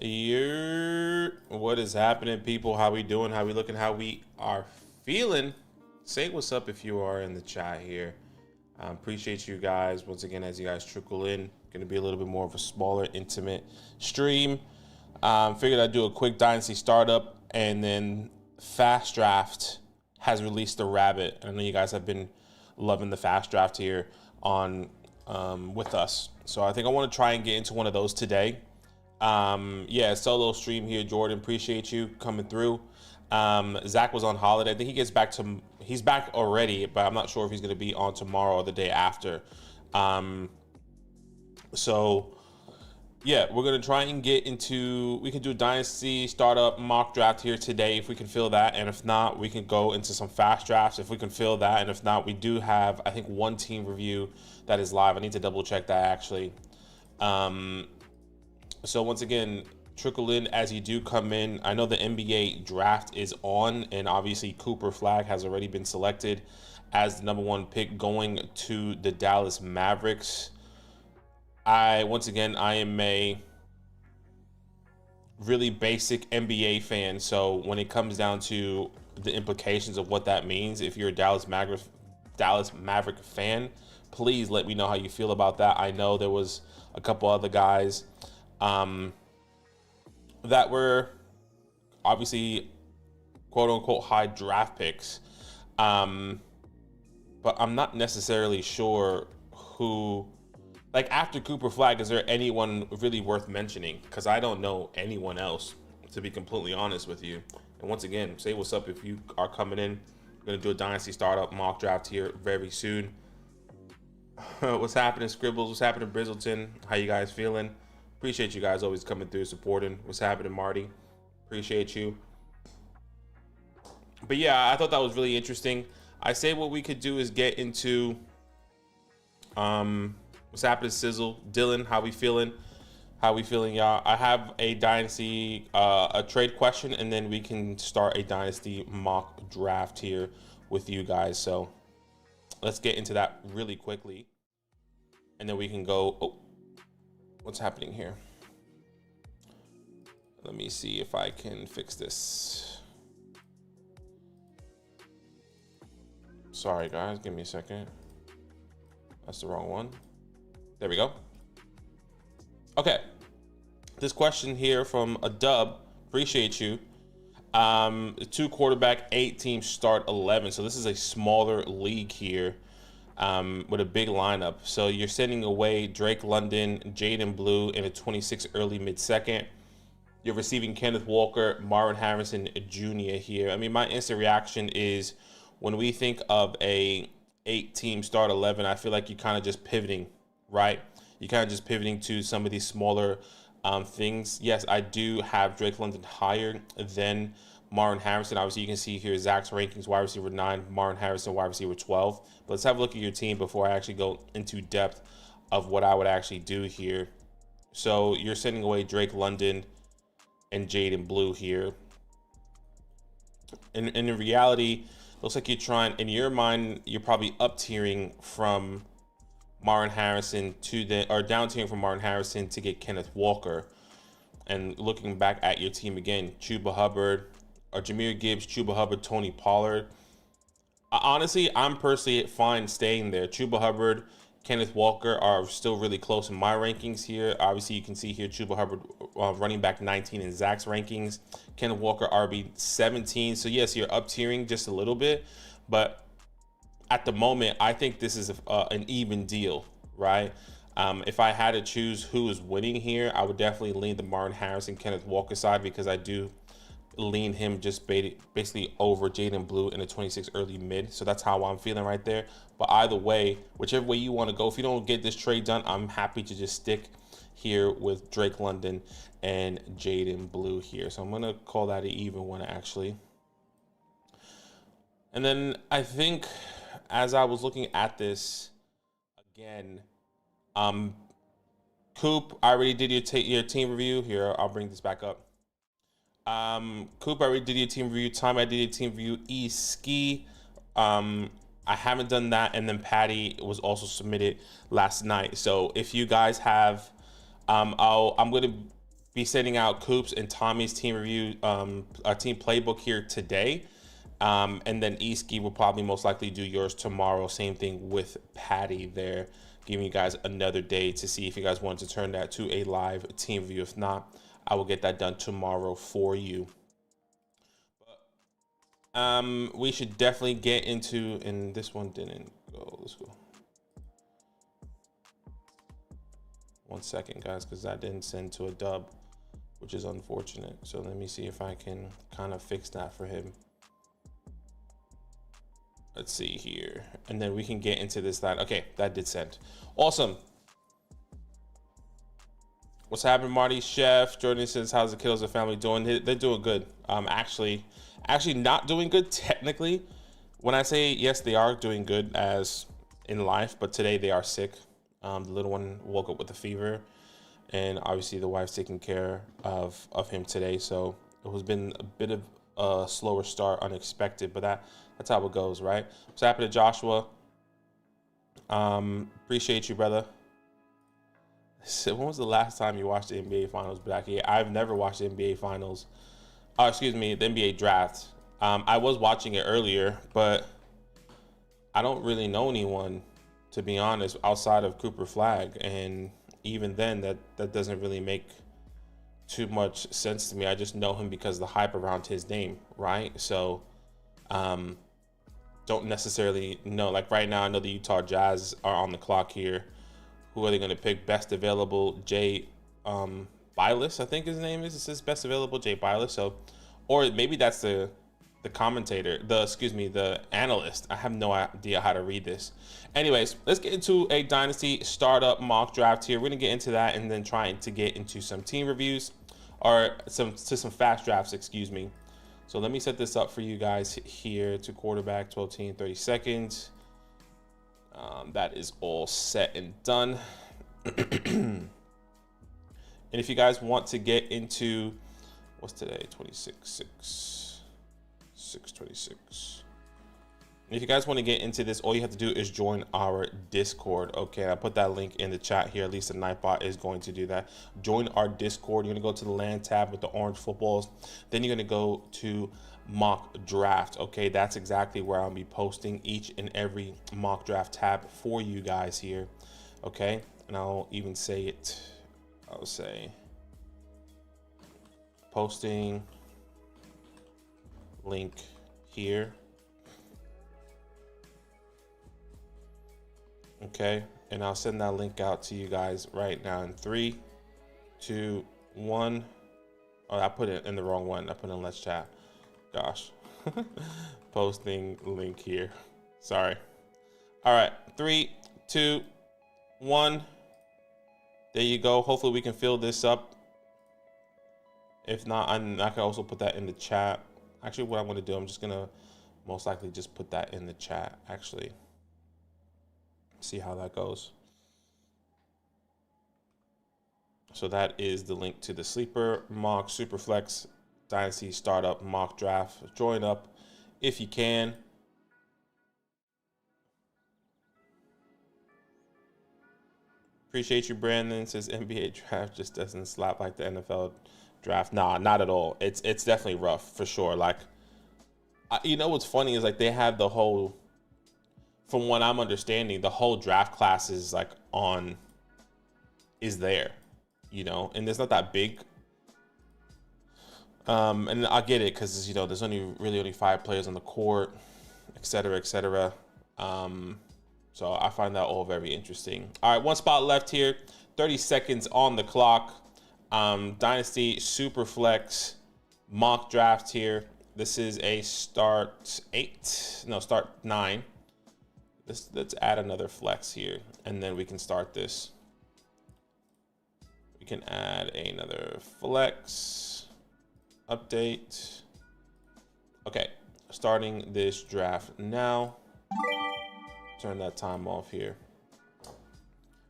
What is happening, people? How we doing? How we looking? How we are feeling? Say what's up if you are in the chat here. Appreciate you guys once again as you guys trickle in. Going to be a little bit more of a smaller, intimate stream. Figured I'd do a quick Dynasty startup, and then FastDraft has released the Rabbit. I know you guys have been loving the FastDraft here on with us, so I think I want to try and get into one of those today. Yeah, solo stream here, Jordan. Appreciate you coming through. Zach was on holiday. I think he's back already, but I'm not sure if he's going to be on tomorrow or the day after. So yeah, we're going to try and get into, we can do Dynasty startup mock draft here today if we can fill that. And if not, we can go into some fast drafts if we can fill that. And if not, we do have, I think, one team review that is live. I need to double check that actually. So once again, trickle in as you do come in. I know the NBA draft is on, and obviously Cooper Flag has already been selected as the #1 pick going to the Dallas Mavericks. Once again, I am a really basic NBA fan, so when it comes down to the implications of what that means, if you're a Dallas Maverick fan, please let me know how you feel about that. I know there was a couple other guys that were obviously quote unquote high draft picks, but I'm not necessarily sure who, like after Cooper Flag, is there anyone really worth mentioning? Because I don't know anyone else, to be completely honest with you. And once again, say what's up if you are coming in. We're gonna do a Dynasty startup mock draft here very soon. What's happening, Scribbles? What's happening, Brizzleton? How you guys feeling? Appreciate you guys always coming through, supporting. What's happening, Marty? Appreciate you. But yeah, I thought that was really interesting. I say what we could do is get into what's happening, Sizzle. Dylan, how we feeling? How we feeling, y'all? I have a Dynasty, a trade question, and then we can start a Dynasty mock draft here with you guys. So let's get into that really quickly. And then we can go, oh, what's happening here? Let me see if I can fix this. Sorry guys, give me a second. That's the wrong one. There we go. Okay. This question here from a dub, appreciate you. 2 quarterback, 8 teams start 11. So this is a smaller league here. With a big lineup. So you're sending away Drake London, Jaden Blue in a 26 early mid-second. You're receiving Kenneth Walker, Marvin Harrison Jr. here. I mean, my instant reaction is when we think of a 8-team start 11, I feel like you're kind of just pivoting, right? You're kind of just pivoting to some of these smaller things. Yes, I do have Drake London higher than Marvin Harrison. Obviously, you can see here Zach's rankings: wide receiver 9, Marvin Harrison, wide receiver 12. But let's have a look at your team before I actually go into depth of what I would actually do here. So you're sending away Drake London and Jaden Blue here. And in reality, looks like you're trying, in your mind, you're probably up tiering from Marvin Harrison down tiering from Marvin Harrison to get Kenneth Walker. And looking back at your team again, Chuba Hubbard, or Jahmyr Gibbs, Chuba Hubbard, Tony Pollard. Honestly, I'm personally fine staying there. Chuba Hubbard, Kenneth Walker are still really close in my rankings here. Obviously, you can see here Chuba Hubbard running back 19 in Zach's rankings. Kenneth Walker RB 17. So yes, you're up tiering just a little bit, but at the moment, I think this is an even deal, right? If I had to choose who is winning here, I would definitely lean the Marvin Harrison, Kenneth Walker side, because I do lean him just basically over Jaden Blue in a 26 early mid. So that's how I'm feeling right there. But either way, whichever way you want to go, if you don't get this trade done, I'm happy to just stick here with Drake London and Jaden Blue here. So I'm going to call that an even one actually. And then I think as I was looking at this again, Coop, I already did your team review here. I'll bring this back up. Coop, I already did your team review. Time, I did your team review. Ski, I haven't done that. And then Patty was also submitted last night. So if you guys have, I'm going to be sending out Coops and Tommy's team review, team playbook here today. And then Eski will probably most likely do yours tomorrow. Same thing with Patty there, giving you guys another day to see if you guys want to turn that to a live team review. If not, I will get that done tomorrow for you. We should definitely get into, and this one didn't go. Let's go. 1 second, guys, because that didn't send to a dub, which is unfortunate. So let me see if I can kind of fix that for him. Let's see here, and then we can get into this line. Okay, that did send. Awesome. What's happening, Marty? Chef Jordan says, how's the kiddos and family doing? They're doing good. Actually not doing good technically. When I say yes, they are doing good as in life, but today they are sick. The little one woke up with a fever, and obviously the wife's taking care of him today. So it has been a bit of a slower start, unexpected, but that's how it goes, right? What's happening to Joshua? Appreciate you, brother. So when was the last time you watched the NBA Finals back here? I've never watched the NBA Finals. Oh, excuse me, the NBA draft. I was watching it earlier, but I don't really know anyone, to be honest, outside of Cooper Flagg. And even then, that doesn't really make too much sense to me. I just know him because of the hype around his name, right? So don't necessarily know. Like right now, I know the Utah Jazz are on the clock here. Who are they going to pick? Best available, Jay Bilas, I think his name is. It says best available, Jay Bilas. So, or maybe that's the commentator, the analyst. I have no idea how to read this. Anyways, let's get into a Dynasty startup mock draft here. We're going to get into that and then trying to get into some team reviews, or some fast drafts, excuse me. So let me set this up for you guys here to quarterback, 12 team, 30 seconds. That is all set and done. And if you guys want to get into, what's today? 6/26. And if you guys want to get into this, all you have to do is join our Discord. Okay, I put that link in the chat here. At least the Nightbot is going to do that. Join our Discord. You're going to go to the land tab with the orange footballs. Then you're going to go to mock draft. Okay, that's exactly where I'll be posting each and every mock draft tab for you guys here. Okay, and I'll even say it. I'll say posting link here. Okay, and I'll send that link out to you guys right now in 3, 2, 1. Oh, I put it in the wrong one. I put in let's chat. Gosh. Posting link here. Sorry. All right, 3, 2, 1. There you go. Hopefully we can fill this up. If not, I can also put that in the chat. Actually, what I'm going to do, I'm just going to most likely just put that in the chat, actually. See how that goes. So that is the link to the Sleeper Mock Superflex Dynasty Startup Mock Draft. Join up if you can. Appreciate you, Brandon. Says NBA draft just doesn't slap like the NFL draft. Nah, not at all. It's definitely rough for sure. Like, you know what's funny is like they have the whole, from what I'm understanding, the whole draft class is like is there, you know, and it's not that big. And I get it because, you know, there's only 5 players on the court, et cetera, et cetera. So I find that all very interesting. All right, 1 spot left here, 30 seconds on the clock. Dynasty Superflex mock draft here. This is a start 9. Let's add another flex here, and then we can start this. We can add another flex update. Okay, starting this draft now. Turn that time off here.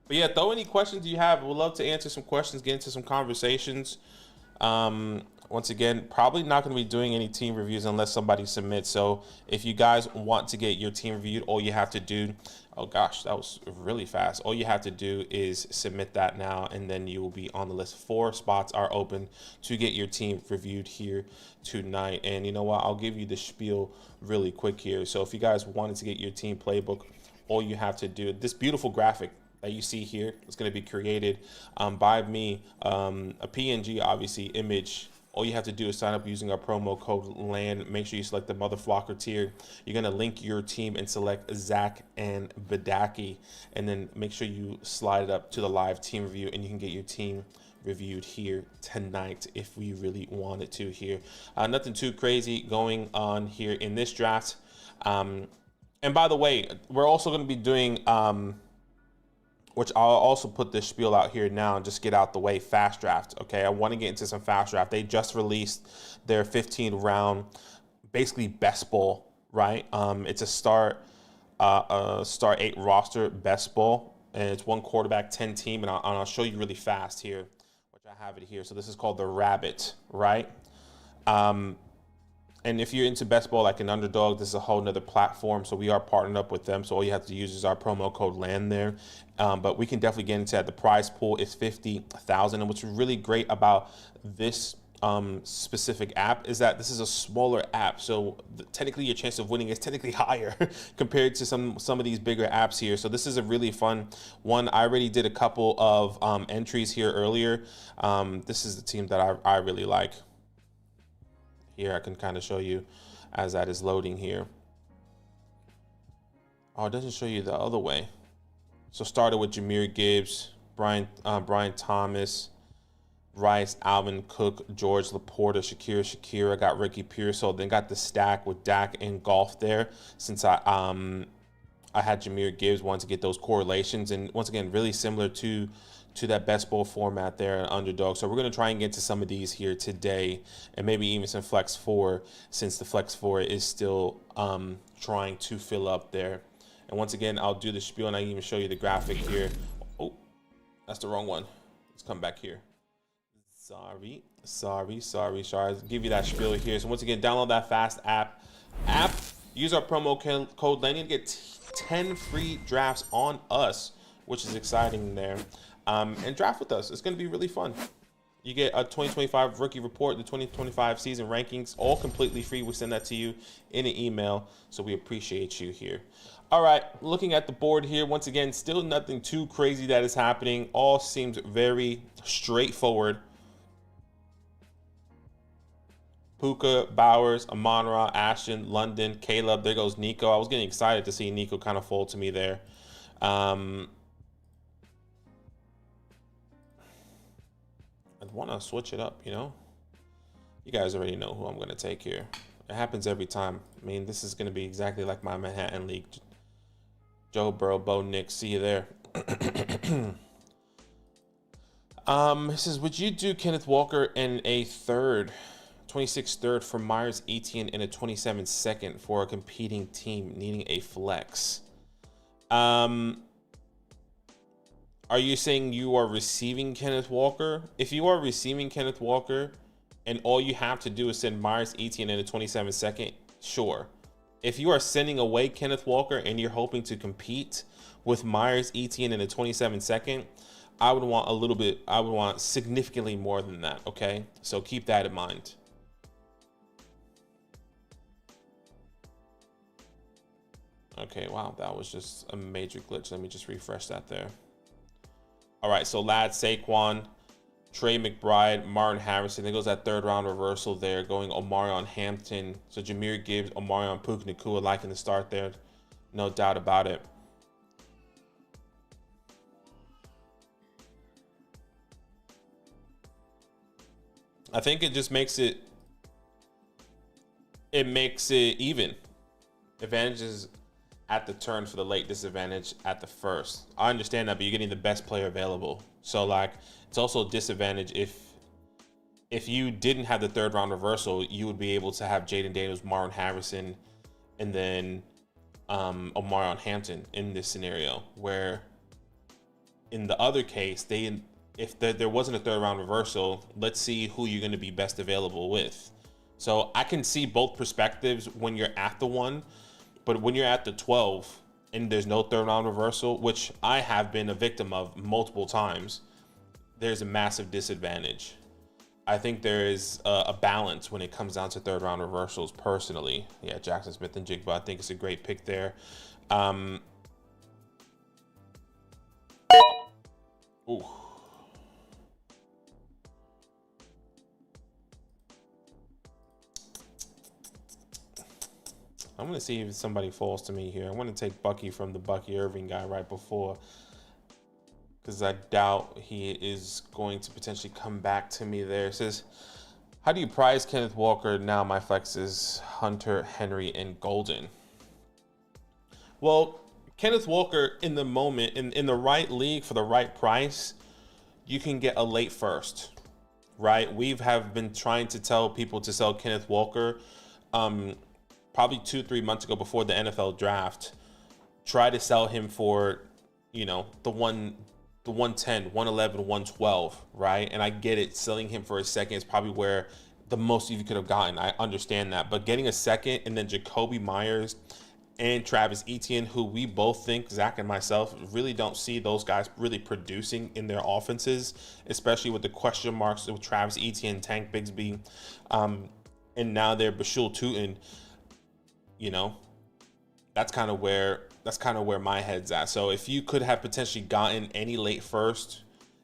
But yeah, throw any questions you have. We'd love to answer some questions, get into some conversations. Once again, probably not going to be doing any team reviews unless somebody submits. So if you guys want to get your team reviewed, all you have to do Oh gosh, that was really fast. All you have to do is submit that now, and then you will be on the list. 4 spots are open to get your team reviewed here tonight. And you know what? I'll give you the spiel really quick here. So if you guys wanted to get your team playbook, all you have to do, this beautiful graphic that you see here is going to be created by me, a PNG, obviously, image. All you have to do is sign up using our promo code LAND. Make sure you select the Mother Flocker tier. You're going to link your team and select Zach and Badaki. And then make sure you slide it up to the live team review, and you can get your team reviewed here tonight if we really wanted to here. Nothing too crazy going on here in this draft. And by the way, we're also going to be doing... which I'll also put this spiel out here now and just get out the way, FastDraft, okay? I want to get into some FastDraft. They just released their 15-round, basically best ball, right? It's a star 8 roster best ball, and it's 1 quarterback, 10 team, and I'll show you really fast here, which I have it here. So this is called the Rabbit, right? And if you're into best ball like an Underdog, this is a whole nother platform. So we are partnered up with them. So all you have to use is our promo code LAND there. But we can definitely get into that. The prize pool is $50,000. And what's really great about this specific app is that this is a smaller app. So technically your chance of winning is technically higher compared to some of these bigger apps here. So this is a really fun one. I already did a couple of entries here earlier. This is the team that I really like. Here I can kind of show you as that is loading here. Oh, it doesn't show you the other way. So started with Jahmyr Gibbs, Brian Thomas, Rice, Alvin Cook, George Laporta, Shakira, got Ricky Pearsall, then got the stack with Dak and Golf there, since I had Jahmyr Gibbs, wanted to get those correlations, and once again, really similar to that best ball format there, Underdog. So we're going to try and get to some of these here today, and maybe even some Flex 4, since the Flex 4 is still trying to fill up there. And once again, I'll do the spiel, and I can even show you the graphic here. Oh, that's the wrong one. Let's come back here. Sorry. I'll give you that spiel here. So once again, download that Fast app. Use our promo code LAND to get 10 free drafts on us, which is exciting there. And draft with us. It's going to be really fun. You get a 2025 rookie report, the 2025 season rankings, all completely free. We send that to you in an email, so we appreciate you here. All right, looking at the board here, once again, still nothing too crazy that is happening. All seems very straightforward. Puka, Bowers, Amon-Ra, Ashton, London, Caleb. There goes Nico. I was getting excited to see Nico kind of fall to me there. I want to switch it up, you know? You guys already know who I'm going to take here. It happens every time. I mean, this is going to be exactly like my Manhattan League. Joe Burrow, Bo Nix, see you there. It says, would you do Kenneth Walker in a 26 third for Myers Etienne in a 27 second for a competing team needing a flex? Are you saying you are receiving Kenneth Walker? If you are receiving Kenneth Walker and all you have to do is send Myers Etienne in a 27 second, sure. If you are sending away Kenneth Walker and you're hoping to compete with Myers Etienne in a 27 second, I would want significantly more than that, okay? So keep that in mind. Okay, wow, that was just a major glitch. Let me just refresh that there. All right, so Lad Saquon, Trey McBride, Martin Harrison. There goes that 3rd round reversal there, going Omarion Hampton. So Jahmyr Gibbs, Omarion Puka Nacua liking the start there. No doubt about it. I think it just makes it even. Advantages at the turn for the late, disadvantage at the first. I understand that, but you're getting the best player available. So like, it's also a disadvantage if you didn't have the 3rd round reversal, you would be able to have Jaden Daniels, Marlon Harrison, and then Omarion Hampton in this scenario, where in the other case, if there wasn't a 3rd round reversal, let's see who you're going to be best available with. So I can see both perspectives when you're at the 1, but when you're at the 12, and there's no third round reversal, which I have been a victim of multiple times, there's a massive disadvantage. I think there is a balance when it comes down to third round reversals personally. Yeah, Jackson Smith and Jigba, I think it's a great pick there. Ooh. I'm going to see if somebody falls to me here. I want to take Bucky from the Bucky Irving guy right before, because I doubt he is going to potentially come back to me there. It says, how do you prize Kenneth Walker? Now my flex is Hunter, Henry, and Golden. Well, Kenneth Walker in the moment, in the right league for the right price, you can get a late first, right? Have been trying to tell people to sell Kenneth Walker probably 2-3 months ago before the NFL draft. Try to sell him for, you know, the 110, 111, 112, right? And I get it. Selling him for a second is probably where the most you could have gotten. I understand that. But getting a second and then Jacoby Myers and Travis Etienne, who we both think, Zach and myself, really don't see those guys really producing in their offenses, especially with the question marks with Travis Etienne, Tank Bigsby, and now they're Bashul Tootin. You know, that's kind of where my head's at. So if you could have potentially gotten any late first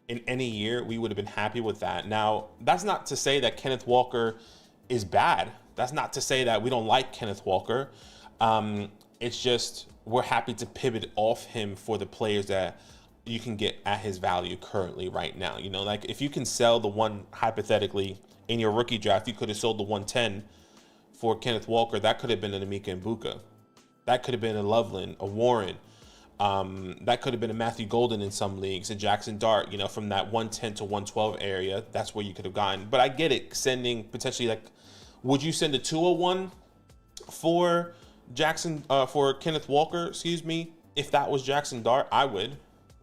in any year, we would have been happy with that. Now, that's not to say that Kenneth Walker is bad. That's not to say that we don't like Kenneth Walker. It's just we're happy to pivot off him for the players that you can get at his value currently right now. You know, like if you can sell the one, hypothetically, in your rookie draft, you could have sold the 110 for Kenneth Walker. That could have been an Emeka Mbuka. That could have been a Loveland, a Warren. That could have been a Matthew Golden in some leagues, a Jackson Dart, you know, from that 110 to 112 area. That's where you could have gotten. But I get it, sending potentially, like, would you send a 201 for for Kenneth Walker, excuse me, if that was Jackson Dart? I would.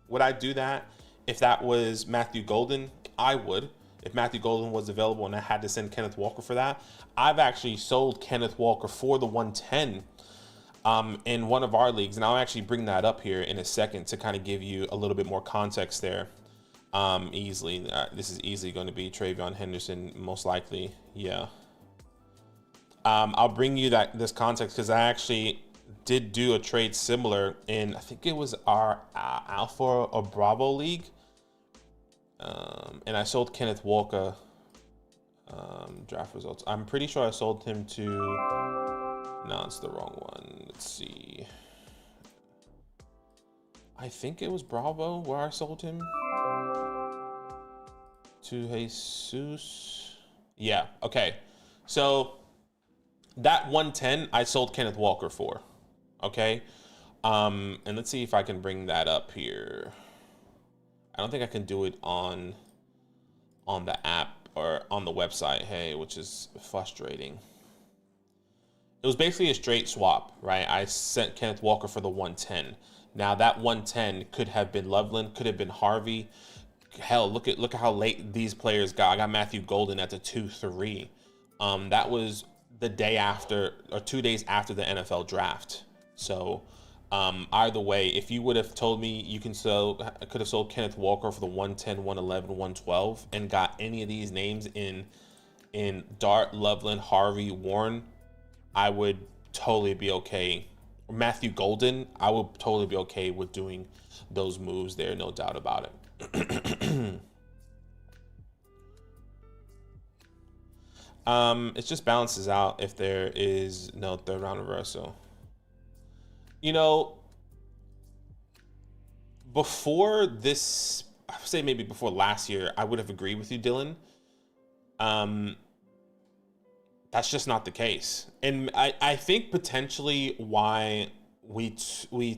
Would I do that if that was Matthew Golden? I would. If Matthew Golden was available and I had to send Kenneth Walker for that. I've actually sold Kenneth Walker for the 110 in one of our leagues, and I'll actually bring that up here in a second to kind of give you a little bit more context there. Easily, this is easily going to be Travion Henderson, most likely. Yeah. I'll bring you this context because I actually did do a trade similar in, I think it was our Alpha or Bravo league. And I sold Kenneth Walker. Draft results. I'm pretty sure I sold him to, no, it's the wrong one. Let's see. I think it was Bravo where I sold him to Jesus. Yeah. Okay. So that 110 I sold Kenneth Walker for. Okay. And let's see if I can bring that up here. I don't think I can do it on the app or on the website, hey, which is frustrating. It was basically a straight swap, right? I sent Kenneth Walker for the 110. Now that 110 could have been Loveland, could have been Harvey. Hell, look at how late these players got. I got Matthew Golden at the 2-3. That was the day after or 2 days after the NFL draft. So either way, if you would have told me you could have sold Kenneth Walker for the 110, 111, 112 and got any of these names in Dart, Loveland, Harvey, Warren, I would totally be okay. Matthew Golden, I would totally be okay with doing those moves there, no doubt about it. It just balances out if there is no third round reversal. You know, before this, I would say maybe before last year, I would have agreed with you, Dylan. That's just not the case. And I think potentially why we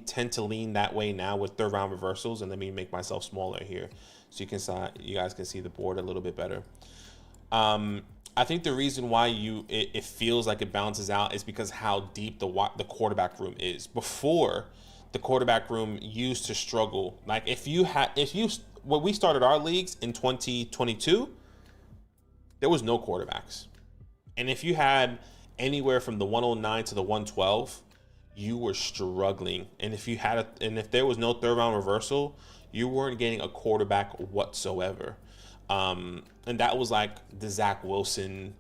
tend to lean that way now with third round reversals, and let me make myself smaller here so you guys can see the board a little bit better. I think the reason why it feels like it balances out is because how deep the quarterback room is. Before, the quarterback room used to struggle. Like when we started our leagues in 2022, there was no quarterbacks. And if you had anywhere from the 109 to the 112, you were struggling. And if if there was no third round reversal, you weren't getting a quarterback whatsoever. And that was like the Zach Wilson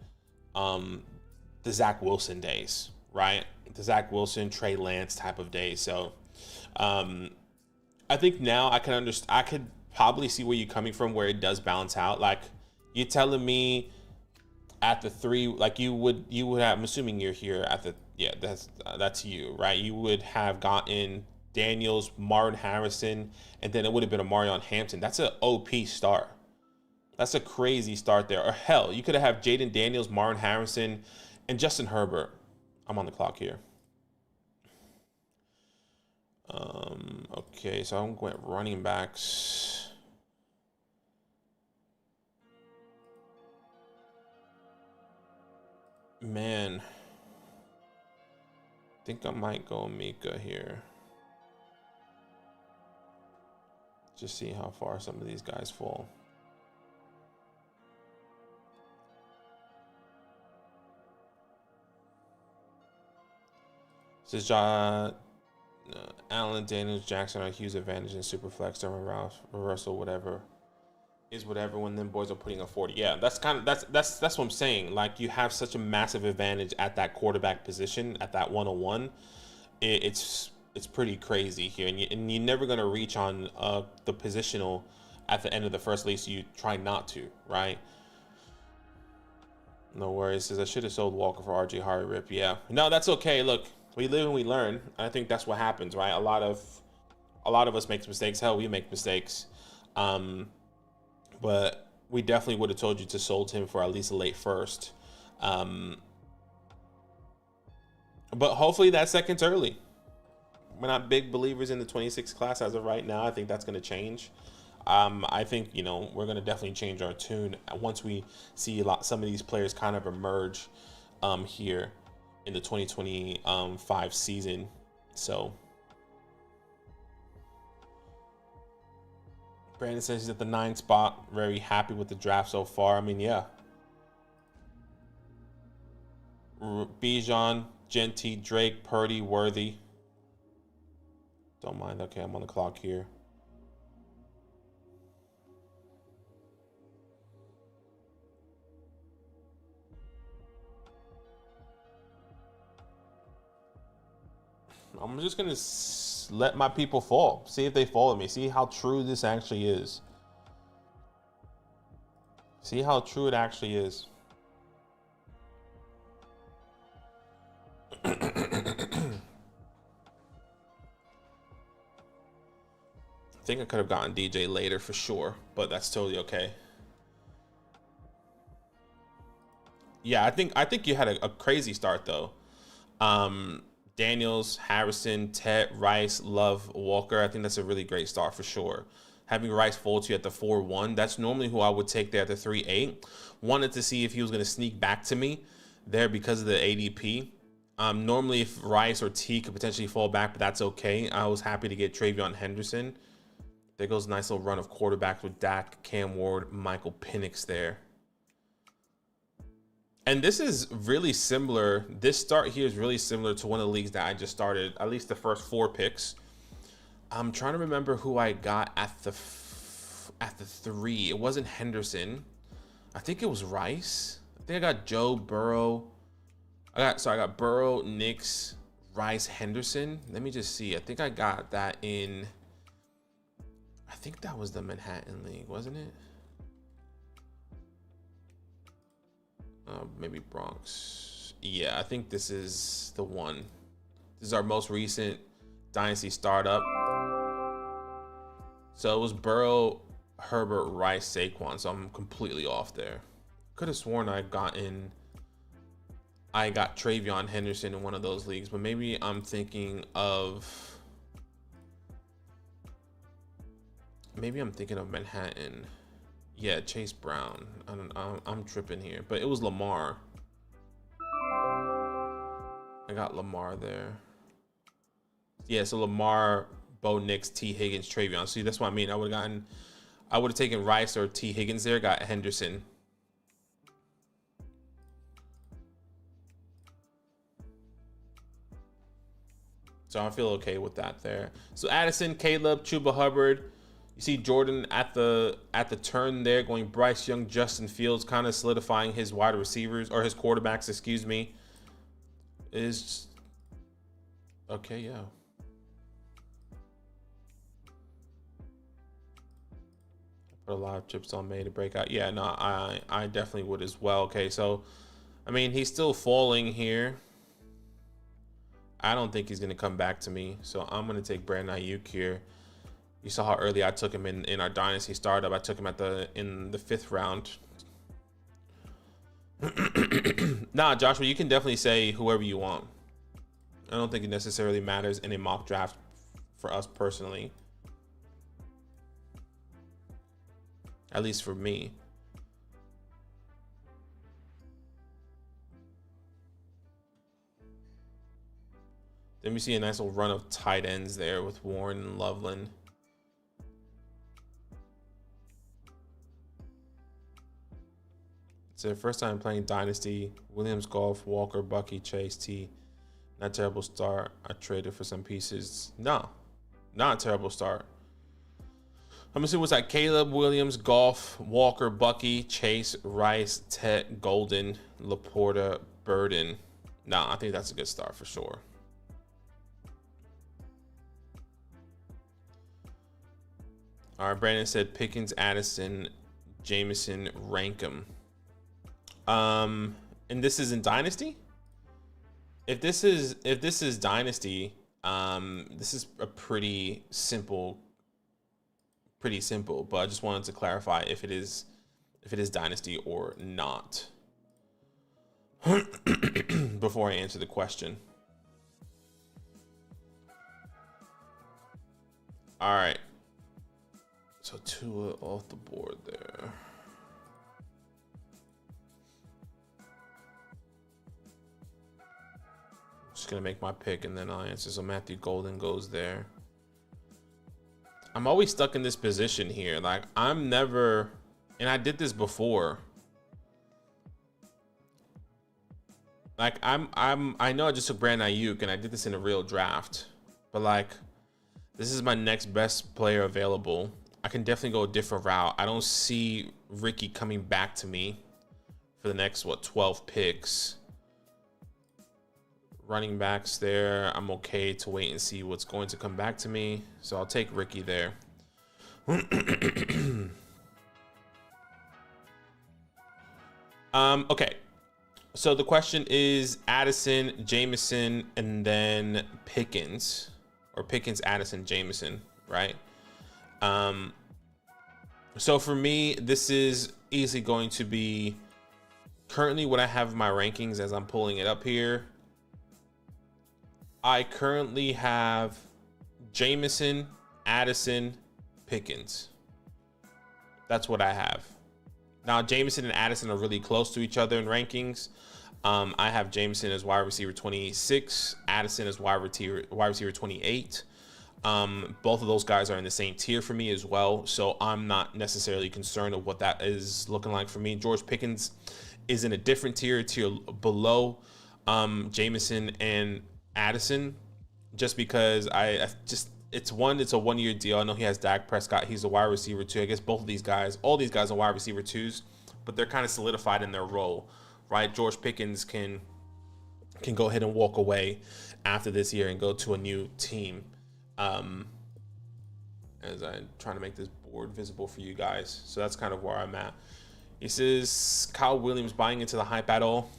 days, right? The Zach Wilson, Trey Lance type of days. So I think now I could probably see where you're coming from, where it does balance out. Like, you're telling me at the 3, like you would have, I'm assuming you're here at the, yeah, that's you, right? You would have gotten Daniels, Martin Harrison, and then it would have been a Marion Hampton. That's an OP start. That's a crazy start there. Or hell, you could have Jaden Daniels, Martin Harrison, and Justin Herbert. I'm on the clock here. Okay, so I'm going running backs. Man, I think I might go Mika here. Just see how far some of these guys fall. This is Allen, Daniels, Jackson are Hughes advantage in Superflex, reversal, whatever is whatever when them boys are putting a 40. Yeah, that's what I'm saying. Like, you have such a massive advantage at that quarterback position, at that 101. It's pretty crazy here, and you're never gonna reach on the positional at the end of the first league, so you try not to, right? No worries. Says I should have sold Walker for RJ Harry rip. Yeah, no, that's okay. Look, we live and we learn. I think that's what happens, right? A lot of us make mistakes. Hell, we make mistakes. But we definitely would have told you to sold him for at least a late first. But hopefully that second's early. We're not big believers in the 26 class as of right now. I think that's going to change. I think, we're going to definitely change our tune once we see some of these players kind of emerge here in the 2025 season. So Brandon says he's at the 9 spot. Very happy with the draft so far. I mean, yeah. Bijan, Genty, Drake, Purdy, Worthy. Don't mind. Okay, I'm on the clock here. I'm just going to let my people fall. See if they follow me. See how true this actually is. See how true it actually is. I think I could have gotten DJ later for sure, but that's totally okay. Yeah, I think you had a crazy start though. Daniels, Harrison, Ted, Rice, Love, Walker. I think that's a really great start for sure. Having Rice fall to you at the 4-1, that's normally who I would take there at the 3-8. Wanted to see if he was going to sneak back to me there because of the ADP. Normally, if Rice or T could potentially fall back, but that's okay. I was happy to get Travion Henderson. There goes a nice little run of quarterbacks with Dak, Cam Ward, Michael Penix there. And this is really similar. This start here is really similar to one of the leagues that I just started, at least the first 4 picks. I'm trying to remember who I got at the 3. It wasn't Henderson. I think it was Rice. I think I got Joe Burrow. I got Burrow, Nix, Rice, Henderson. Let me just see. I think I got that in, I think that was the Manhattan League, wasn't it? Maybe Bronx. Yeah, I think this is the one. This is our most recent Dynasty startup. So it was Burrow, Herbert, Rice, Saquon. So I'm completely off there. Could have sworn I got Travion Henderson in one of those leagues, but maybe I'm thinking of Manhattan. Yeah, Chase Brown. I'm tripping here, but it was Lamar. I got Lamar there. Yeah, so Lamar, Bo Nix, T Higgins, Travion. See, that's what I mean. I would have taken Rice or T Higgins there. Got Henderson. So I feel okay with that there. So Addison, Caleb, Chuba Hubbard. You see Jordan at the turn there, going Bryce Young, Justin Fields, kind of solidifying his wide receivers, or his quarterbacks, excuse me. Is okay, yeah. Put a lot of chips on May to break out. Yeah, no, I definitely would as well. Okay, so I mean, he's still falling here. I don't think he's gonna come back to me, so I'm gonna take Brandon Ayuk here. You saw how early I took him in our Dynasty startup. I took him in the 5th round. Nah, Joshua, you can definitely say whoever you want. I don't think it necessarily matters in a mock draft for us personally. At least for me. Then we see a nice little run of tight ends there with Warren and Loveland. It's their first time playing Dynasty. Williams, Golf, Walker, Bucky, Chase, T. Not a terrible start. I traded for some pieces. No, not a terrible start. I'm gonna see what's that. Caleb, Williams, Golf, Walker, Bucky, Chase, Rice, Tet, Golden, Laporta, Burden. Nah, I think that's a good start for sure. All right, Brandon said Pickens, Addison, Jameson, Rankum. And this is in Dynasty? If this is Dynasty, this is a pretty simple, but I just wanted to clarify if it is Dynasty or not before I answer the question. All right. So Tua off the board there. Just gonna make my pick and then I'll answer. So Matthew Golden goes there. I'm always stuck in this position here. Like I'm never, and I did this before. Like I know I just took Brandon Ayuk and I did this in a real draft, but like this is my next best player available. I can definitely go a different route. I don't see Ricky coming back to me for the next 12 picks. Running backs there, I'm okay to wait and see what's going to come back to me. So I'll take Ricky there. Okay. So the question is Addison, Jameson, and then Pickens, or Pickens, Addison, Jameson, right? So for me, this is easily going to be currently what I have in my rankings as I'm pulling it up here. I currently have Jameson, Addison, Pickens. That's what I have. Now, Jameson and Addison are really close to each other in rankings. I have Jameson as wide receiver 26, Addison as wide receiver 28. Both of those guys are in the same tier for me as well, so I'm not necessarily concerned of what that is looking like for me. George Pickens is in a different tier below Jameson and Addison, just because it's a 1-year deal. I know he has Dak Prescott. He's a wide receiver too. I guess both of these guys, all these guys are wide receiver twos, but they're kind of solidified in their role, right? George Pickens can go ahead and walk away after this year and go to a new team. As I'm trying to make this board visible for you guys. So that's kind of where I'm at. He says, Kyle Williams buying into the hype at all?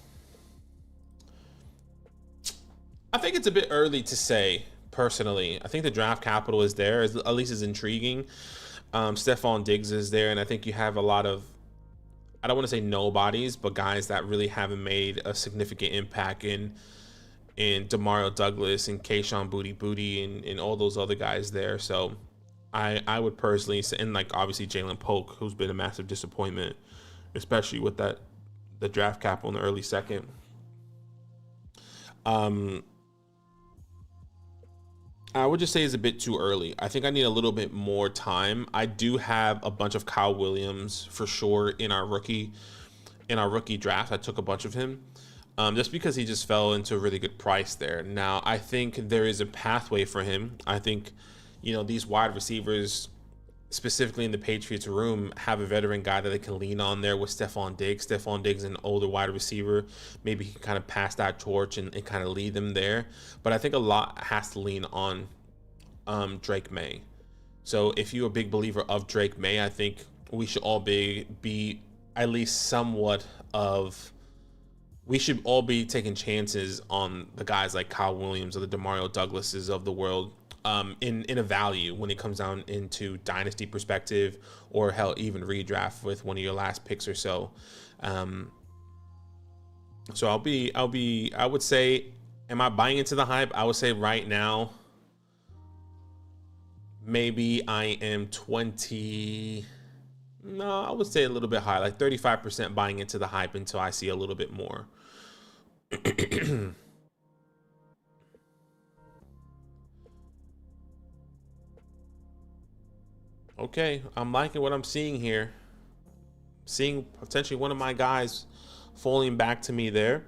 I think it's a bit early to say, personally. I think the draft capital is there, at least is intriguing. Stephon Diggs is there, and I think you have a lot of, I don't want to say nobodies, but guys that really haven't made a significant impact in Demario Douglas and Kayshon Boutte and all those other guys there. So I would personally say, and like obviously Jalen Polk, who's been a massive disappointment, especially with the draft capital in the early second. I would just say it's a bit too early. I think I need a little bit more time. I do have a bunch of Kyle Williams for sure in our rookie draft. I took a bunch of him. just because he just fell into a really good price there. Now, I think there is a pathway for him. I think, you know, these wide receivers, specifically in the Patriots room, have a veteran guy that they can lean on there with Stephon Diggs. Stephon Diggs is an older wide receiver. Maybe he can kind of pass that torch and kind of lead them there. But I think a lot has to lean on Drake May. So if you're a big believer of Drake May, I think we should all be at least somewhat of... We should all be taking chances on the guys like Kyle Williams or the Demario Douglases of the world in a value when it comes down into dynasty perspective, or hell, even redraft with one of your last picks or so. So I would say, am I buying into the hype? I would say right now, maybe I am 20. No, I would say a little bit high, like 35% buying into the hype until I see a little bit more. Okay, I'm liking what I'm seeing here. Seeing potentially one of my guys falling back to me there.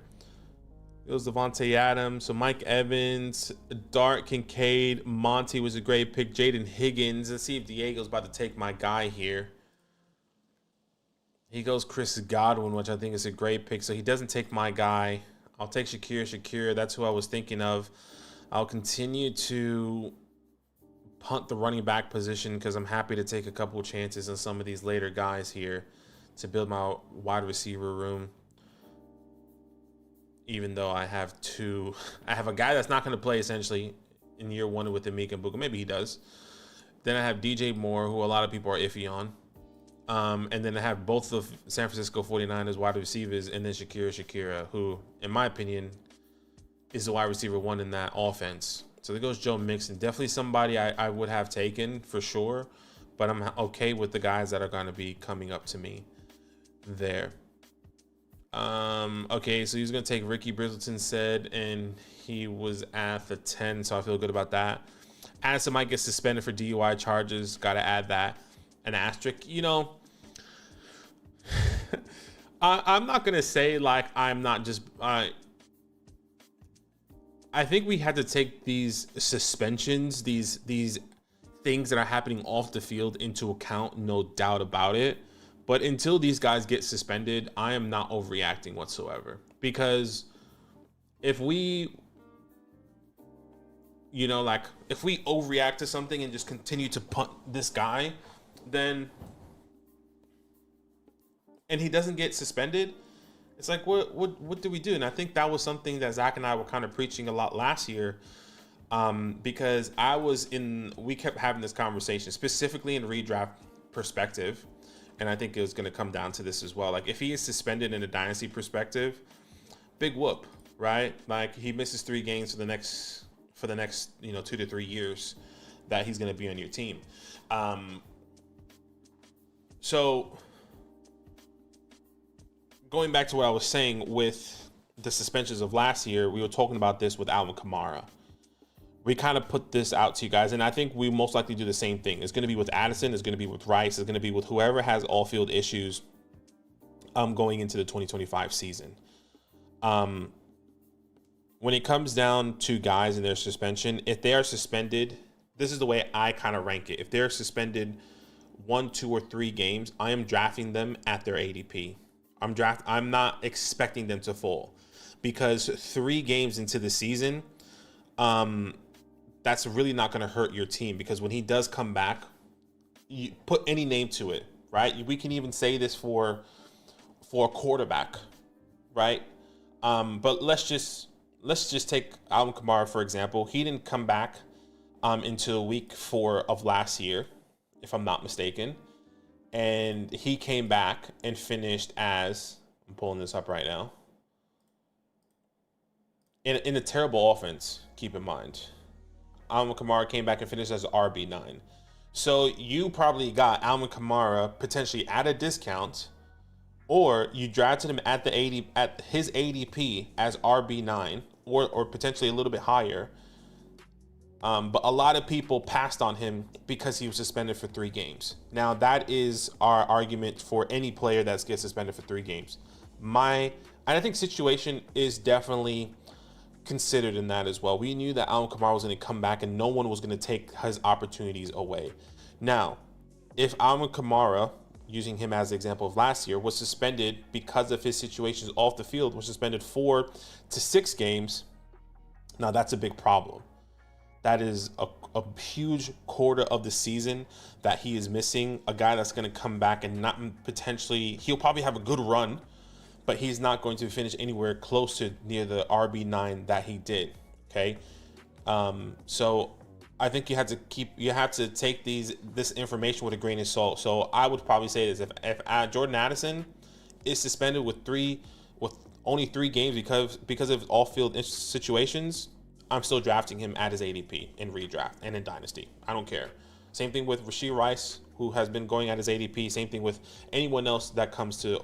It was Devontae Adams, so Mike Evans, Dart Kincaid, Monty was a great pick. Jaden Higgins. Let's see if Diego's about to take my guy here. He goes Chris Godwin, which I think is a great pick. So he doesn't take my guy. I'll take Shakir. That's who I was thinking of. I'll continue to punt the running back position because I'm happy to take a couple of chances on some of these later guys here to build my wide receiver room. Even though I have a guy that's not going to play essentially in year one with Emeka Egbuka. Maybe he does. Then I have DJ Moore, who a lot of people are iffy on. And then I have both the San Francisco 49ers wide receivers, and then Shakira, who, in my opinion, is the wide receiver one in that offense. So there goes Joe Mixon. Definitely somebody I would have taken for sure, but I'm okay with the guys that are going to be coming up to me there. Okay, so he's going to take Ricky Brizzleton said, and he was at the 10, so I feel good about that. Addison might get suspended for DUI charges. Got to add that. An asterisk, you know. I'm not gonna say like I'm not just. I think we had to take these suspensions, these things that are happening off the field into account, no doubt about it. But until these guys get suspended, I am not overreacting whatsoever. Because if we, you know, like if we overreact to something and just continue to punt this guy, then and he doesn't get suspended, it's like what do we do? And I think that was something that Zach and I were kind of preaching a lot last year, because we kept having this conversation specifically in redraft perspective, and I think it was going to come down to this as well. Like if he is suspended in a dynasty perspective, big whoop, right? Like he misses 3 games for the next 2 to 3 years that he's going to be on your team. So going back to what I was saying with the suspensions of last year, we were talking about this with Alvin Kamara. We kind of put this out to you guys, and I think we most likely do the same thing. It's going to be with Addison. It's going to be with Rice. It's going to be with whoever has all-field issues going into the 2025 season. When it comes down to guys and their suspension, if they are suspended, this is the way I kind of rank it. If they're suspended 1, 2, or 3 games, I am drafting them at their ADP. I'm not expecting them to fall, because 3 games into the season, that's really not going to hurt your team, because when he does come back, you put any name to it, right? We can even say this for a quarterback, right? But let's just take Alvin Kamara, for example. He didn't come back until week 4 of last year, if I'm not mistaken. And he came back and finished as, I'm pulling this up right now, in a terrible offense, keep in mind. Alvin Kamara came back and finished as RB9. So you probably got Alvin Kamara potentially at a discount, or you drafted him at his ADP as RB9, or potentially a little bit higher. But a lot of people passed on him because he was suspended for 3 games. Now, that is our argument for any player that gets suspended for 3 games. And I think situation is definitely considered in that as well. We knew that Alvin Kamara was going to come back and no one was going to take his opportunities away. Now, if Alvin Kamara, using him as the example of last year, was suspended because of his situations off the field, was suspended 4 to 6 games, now that's a big problem. That is a huge quarter of the season that he is missing. A guy that's going to come back and not potentially, he'll probably have a good run, but he's not going to finish anywhere close to near the RB9 that he did. Okay. So I think you have to take this information with a grain of salt. So I would probably say this: if Jordan Addison is suspended with only 3 games because of off-field situations, I'm still drafting him at his ADP in redraft and in Dynasty. I don't care. Same thing with Rashee Rice, who has been going at his ADP. Same thing with anyone else that comes to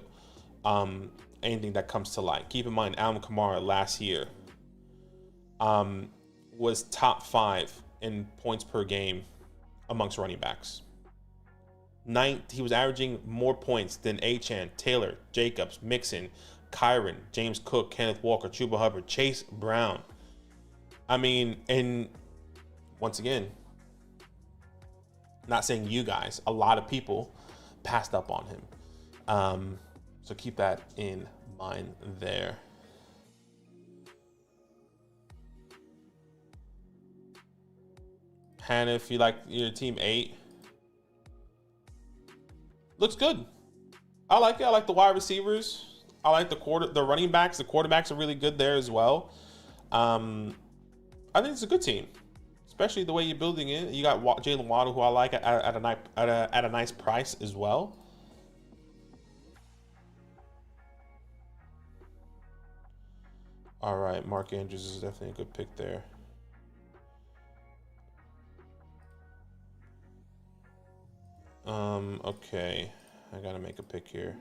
anything that comes to light. Keep in mind, Alvin Kamara last year was top 5 in points per game amongst running backs. He was averaging more points than Achane, Taylor, Jacobs, Mixon, Kyron, James Cook, Kenneth Walker, Chuba Hubbard, Chase Brown. I mean, and once again, not saying you guys, a lot of people passed up on him. So keep that in mind there. Hannah, if you like your team 8, looks good. I like it. I like the wide receivers. I like the running backs. The quarterbacks are really good there as well. I think it's a good team, especially the way you're building it. You got Jalen Waddle, who I like at a nice price as well. All right, Mark Andrews is definitely a good pick there. Okay, I gotta make a pick here.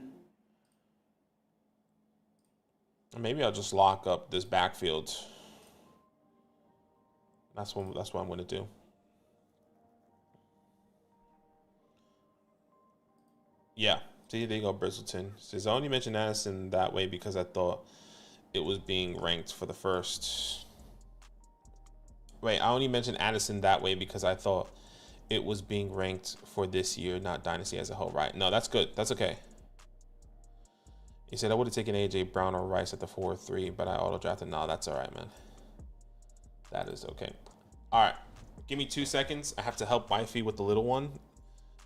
Maybe I'll just lock up this backfield. That's what I'm gonna do. Yeah, see, there you go, Bristleton. Says I only mentioned Addison that way because I thought it was being ranked for the first. Wait, I only mentioned Addison that way because I thought it was being ranked for this year, not Dynasty as a whole. Right? No, that's good. That's okay. He said I would have taken AJ Brown or Rice at the 4-3, but I auto drafted. No, that's all right, man. That is okay. All right, give me 2 seconds. I have to help Wifey with the little one,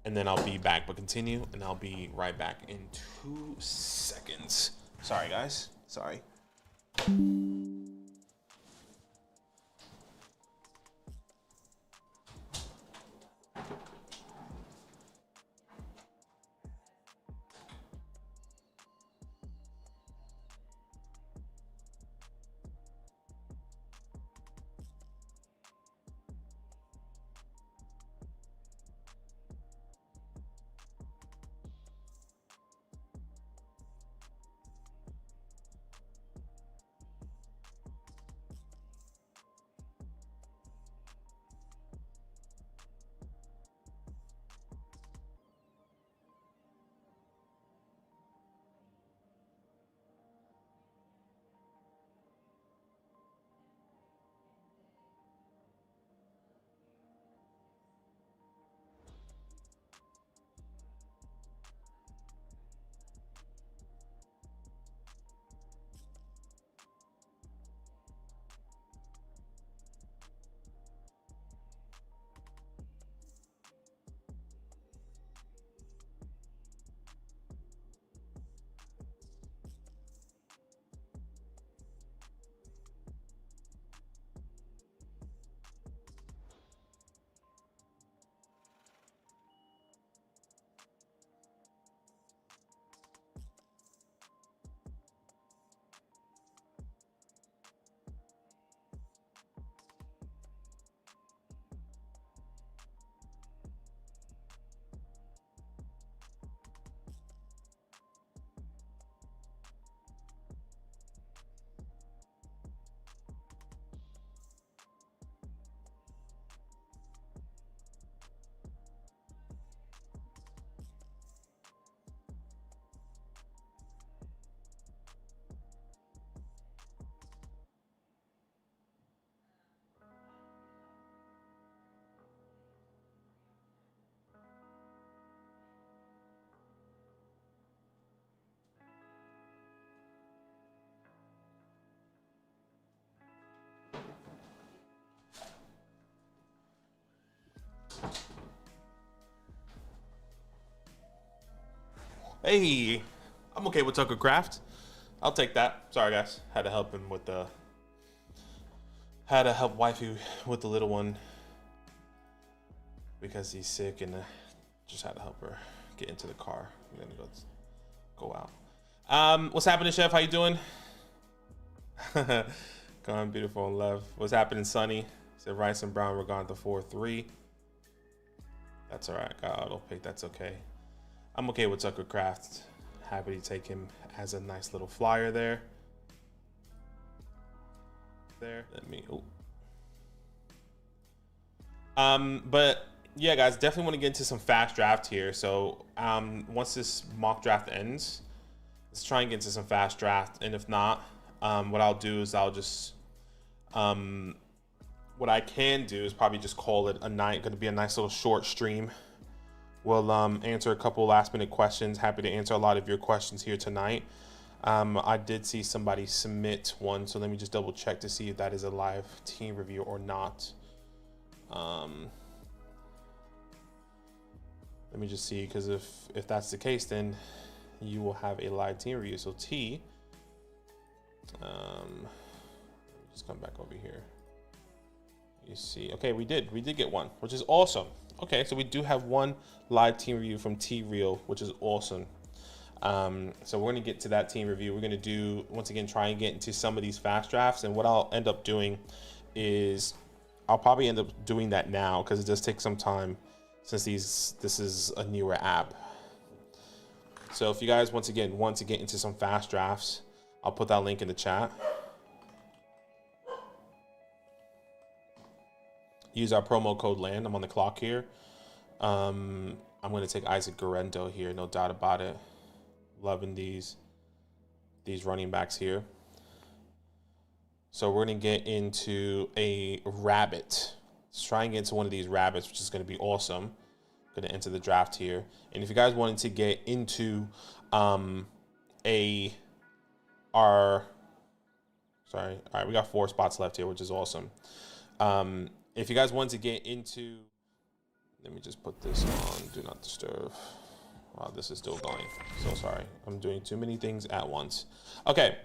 and then I'll be back. But continue, and I'll be right back in 2 seconds. Sorry, guys. Sorry. Hey, I'm okay with Tucker Craft. I'll take that. Sorry, guys. Had to help him with the. Had to help wifey with the little one because he's sick, and just had to help her get into the car. I'm gonna go out. What's happening, Chef? How you doing? Gone beautiful and love. What's happening, Sonny? Said Rice and Brown were gone to 4-3. That's all right. Got auto pick. That's okay. I'm okay with Tucker Craft. Happy to take him as a nice little flyer there. Let me. But yeah, guys, definitely want to get into some fast draft here. So once this mock draft ends, let's try and get into some fast draft. And if not, what I'll do is I'll just what I can do is probably just call it a night. Going to be a nice little short stream. We'll answer a couple last minute questions. Happy to answer a lot of your questions here tonight. I did see somebody submit one, so let me just double check to see if that is a live team review or not. Let me just see, because if that's the case, then you will have a live team review. So T, let me just come back over here. You see, okay, we did get one, which is awesome. Okay, so we do have one live team review from T Real, which is awesome. So we're gonna get to that team review. We're gonna do, once again, try and get into some of these fast drafts. And what I'll end up doing is I'll probably end up doing that now, because it does take some time since this is a newer app. So if you guys, once again, want to get into some fast drafts, I'll put that link in the chat. Use our promo code LAND. I'm on the clock here. I'm going to take Isaac Guerrero here, no doubt about it. Loving these running backs here. So we're going to get into a rabbit. Let's try and get into one of these rabbits, which is going to be awesome. Going to enter the draft here. And if you guys wanted to get into sorry. All right, we got 4 spots left here, which is awesome. If you guys want to get into, let me just put this on do not disturb. Wow, this is still going. So sorry. I'm doing too many things at once. Okay.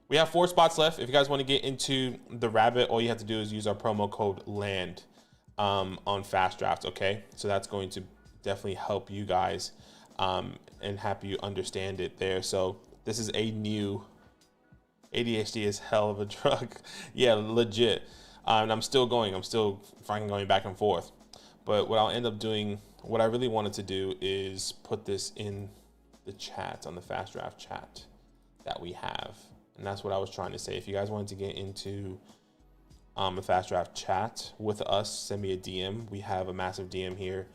We have 4 spots left. If you guys want to get into the rabbit, all you have to do is use our promo code LAND on FastDraft, okay? So that's going to definitely help you guys and help you understand it there. So this is a new, ADHD is hell of a drug. Yeah, legit. And I'm still fucking going back and forth. But what I'll end up doing, what I really wanted to do is put this in the chat, on the FastDraft chat that we have. And that's what I was trying to say. If you guys wanted to get into a FastDraft chat with us, send me a DM. We have a massive DM here,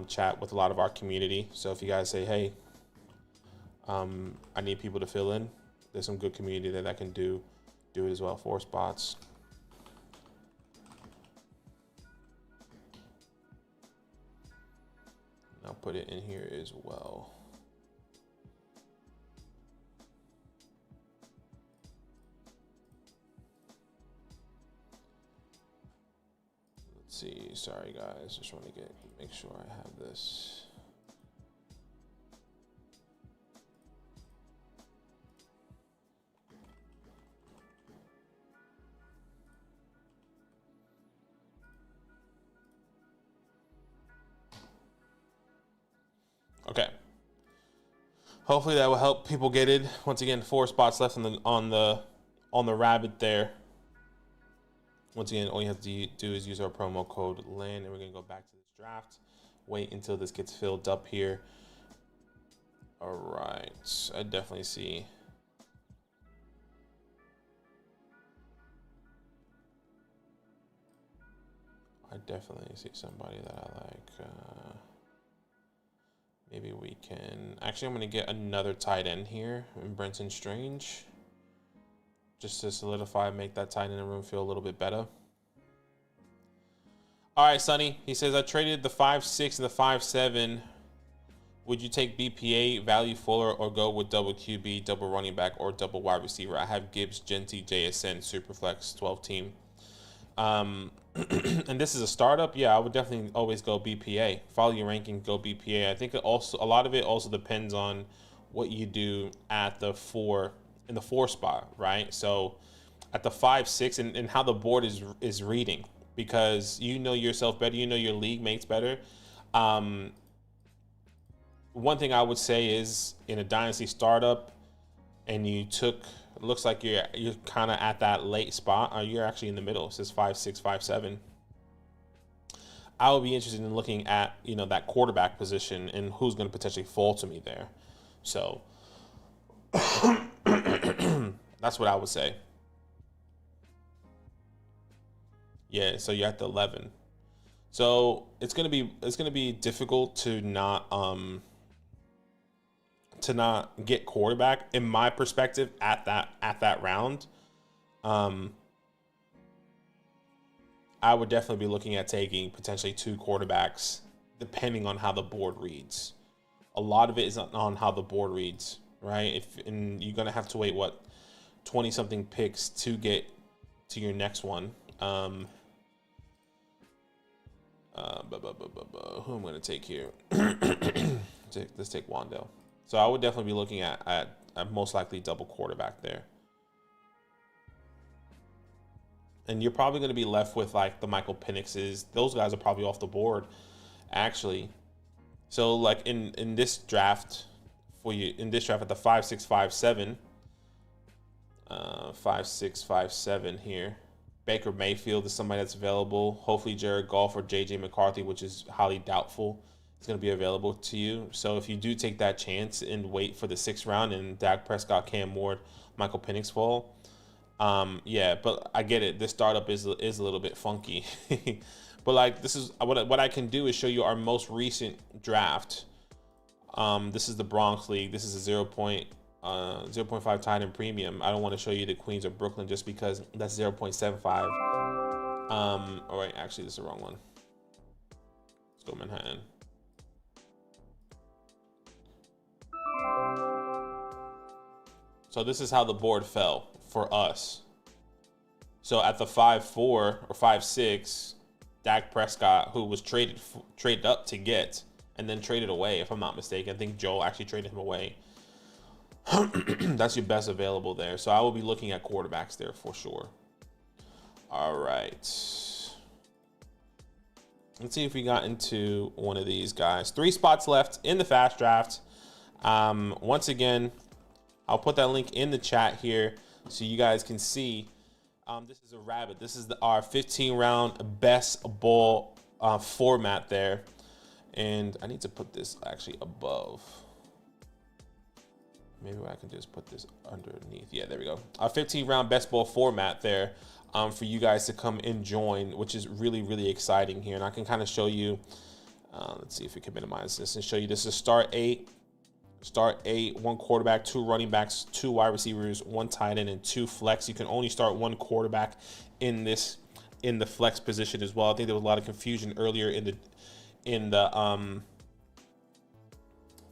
chat with a lot of our community. So if you guys say, hey, I need people to fill in, there's some good community there that can do it as well. 4 spots. I'll put it in here as well. Let's see. Sorry, guys. Just want to make sure I have this. Okay. Hopefully that will help people get it. Once again, 4 spots left on the rabbit there. Once again, all you have to do is use our promo code LAND, and we're gonna go back to this draft. Wait until this gets filled up here. All right, I definitely see. Somebody that I like. Maybe we can, actually I'm gonna get another tight end here in Brenton Strange, just to solidify, make that tight end room feel a little bit better. All right, Sonny, he says, I traded the 5'6" and the 5'7". Would you take BPA, value Fuller, or go with double QB, double running back, or double wide receiver? I have Gibbs, Genty, JSN, Superflex, 12 team. And this is a startup. Yeah, I would definitely always go BPA. Follow your ranking, go BPA. I think it also, a lot of it also depends on what you do at the in the 4 spot, right? So at the 5, 6, and how the board is reading, because you know yourself better, you know your league mates better. One thing I would say is, in a dynasty startup, and you took, it looks like you're kind of at that late spot, or you're actually in the middle. It says 5, 6, 5, 7. I would be interested in looking at, you know, that quarterback position and who's going to potentially fall to me there. So that's what I would say. Yeah, so you're at the 11. So it's gonna be difficult to not get quarterback, in my perspective, at that round. I would definitely be looking at taking potentially 2 quarterbacks, depending on how the board reads. A lot of it is on how the board reads, right? And you're gonna have to wait, what, 20 something picks to get to your next one. Who I'm gonna take here? Let's take Wandale. So I would definitely be looking at most likely double quarterback there. And you're probably going to be left with like the Michael Penixes. Those guys are probably off the board, actually. So like in this draft for you, in this draft at the 5, 6, 5, 7, 5, 6, 5, 7 here. Baker Mayfield is somebody that's available. Hopefully Jared Goff or JJ McCarthy, which is highly doubtful, is going to be available to you. So if you do take that chance and wait for the 6th round and Dak Prescott, Cam Ward, Michael Penix fall, yeah, but I get it. This startup is a little bit funky. But like, this is what I can do is show you our most recent draft. This is the Bronx League. This is a 0.5 tight end premium. I don't want to show you the Queens or Brooklyn just because that's 0.75. All right, actually, this is the wrong one. Let's go Manhattan. So this is how the board fell for us. So at the 5-4 or 5-6, Dak Prescott, who was traded up to get and then traded away, if I'm not mistaken. I think Joel actually traded him away. That's your best available there. So I will be looking at quarterbacks there for sure. All right. Let's see if we got into one of these guys. 3 spots left in the fast draft. Once again, I'll put that link in the chat here so you guys can see. This is a rabbit. This is our 15-round best ball format there. And I need to put this actually above. Maybe I can just put this underneath. Yeah, there we go. Our 15-round best ball format there for you guys to come and join, which is really, really exciting here. And I can kind of show you, let's see if we can minimize this and show you this is start 8, 1 quarterback, 2 running backs, 2 wide receivers, 1 tight end, and 2 flex. You can only start 1 quarterback in the flex position as well. I think there was a lot of confusion earlier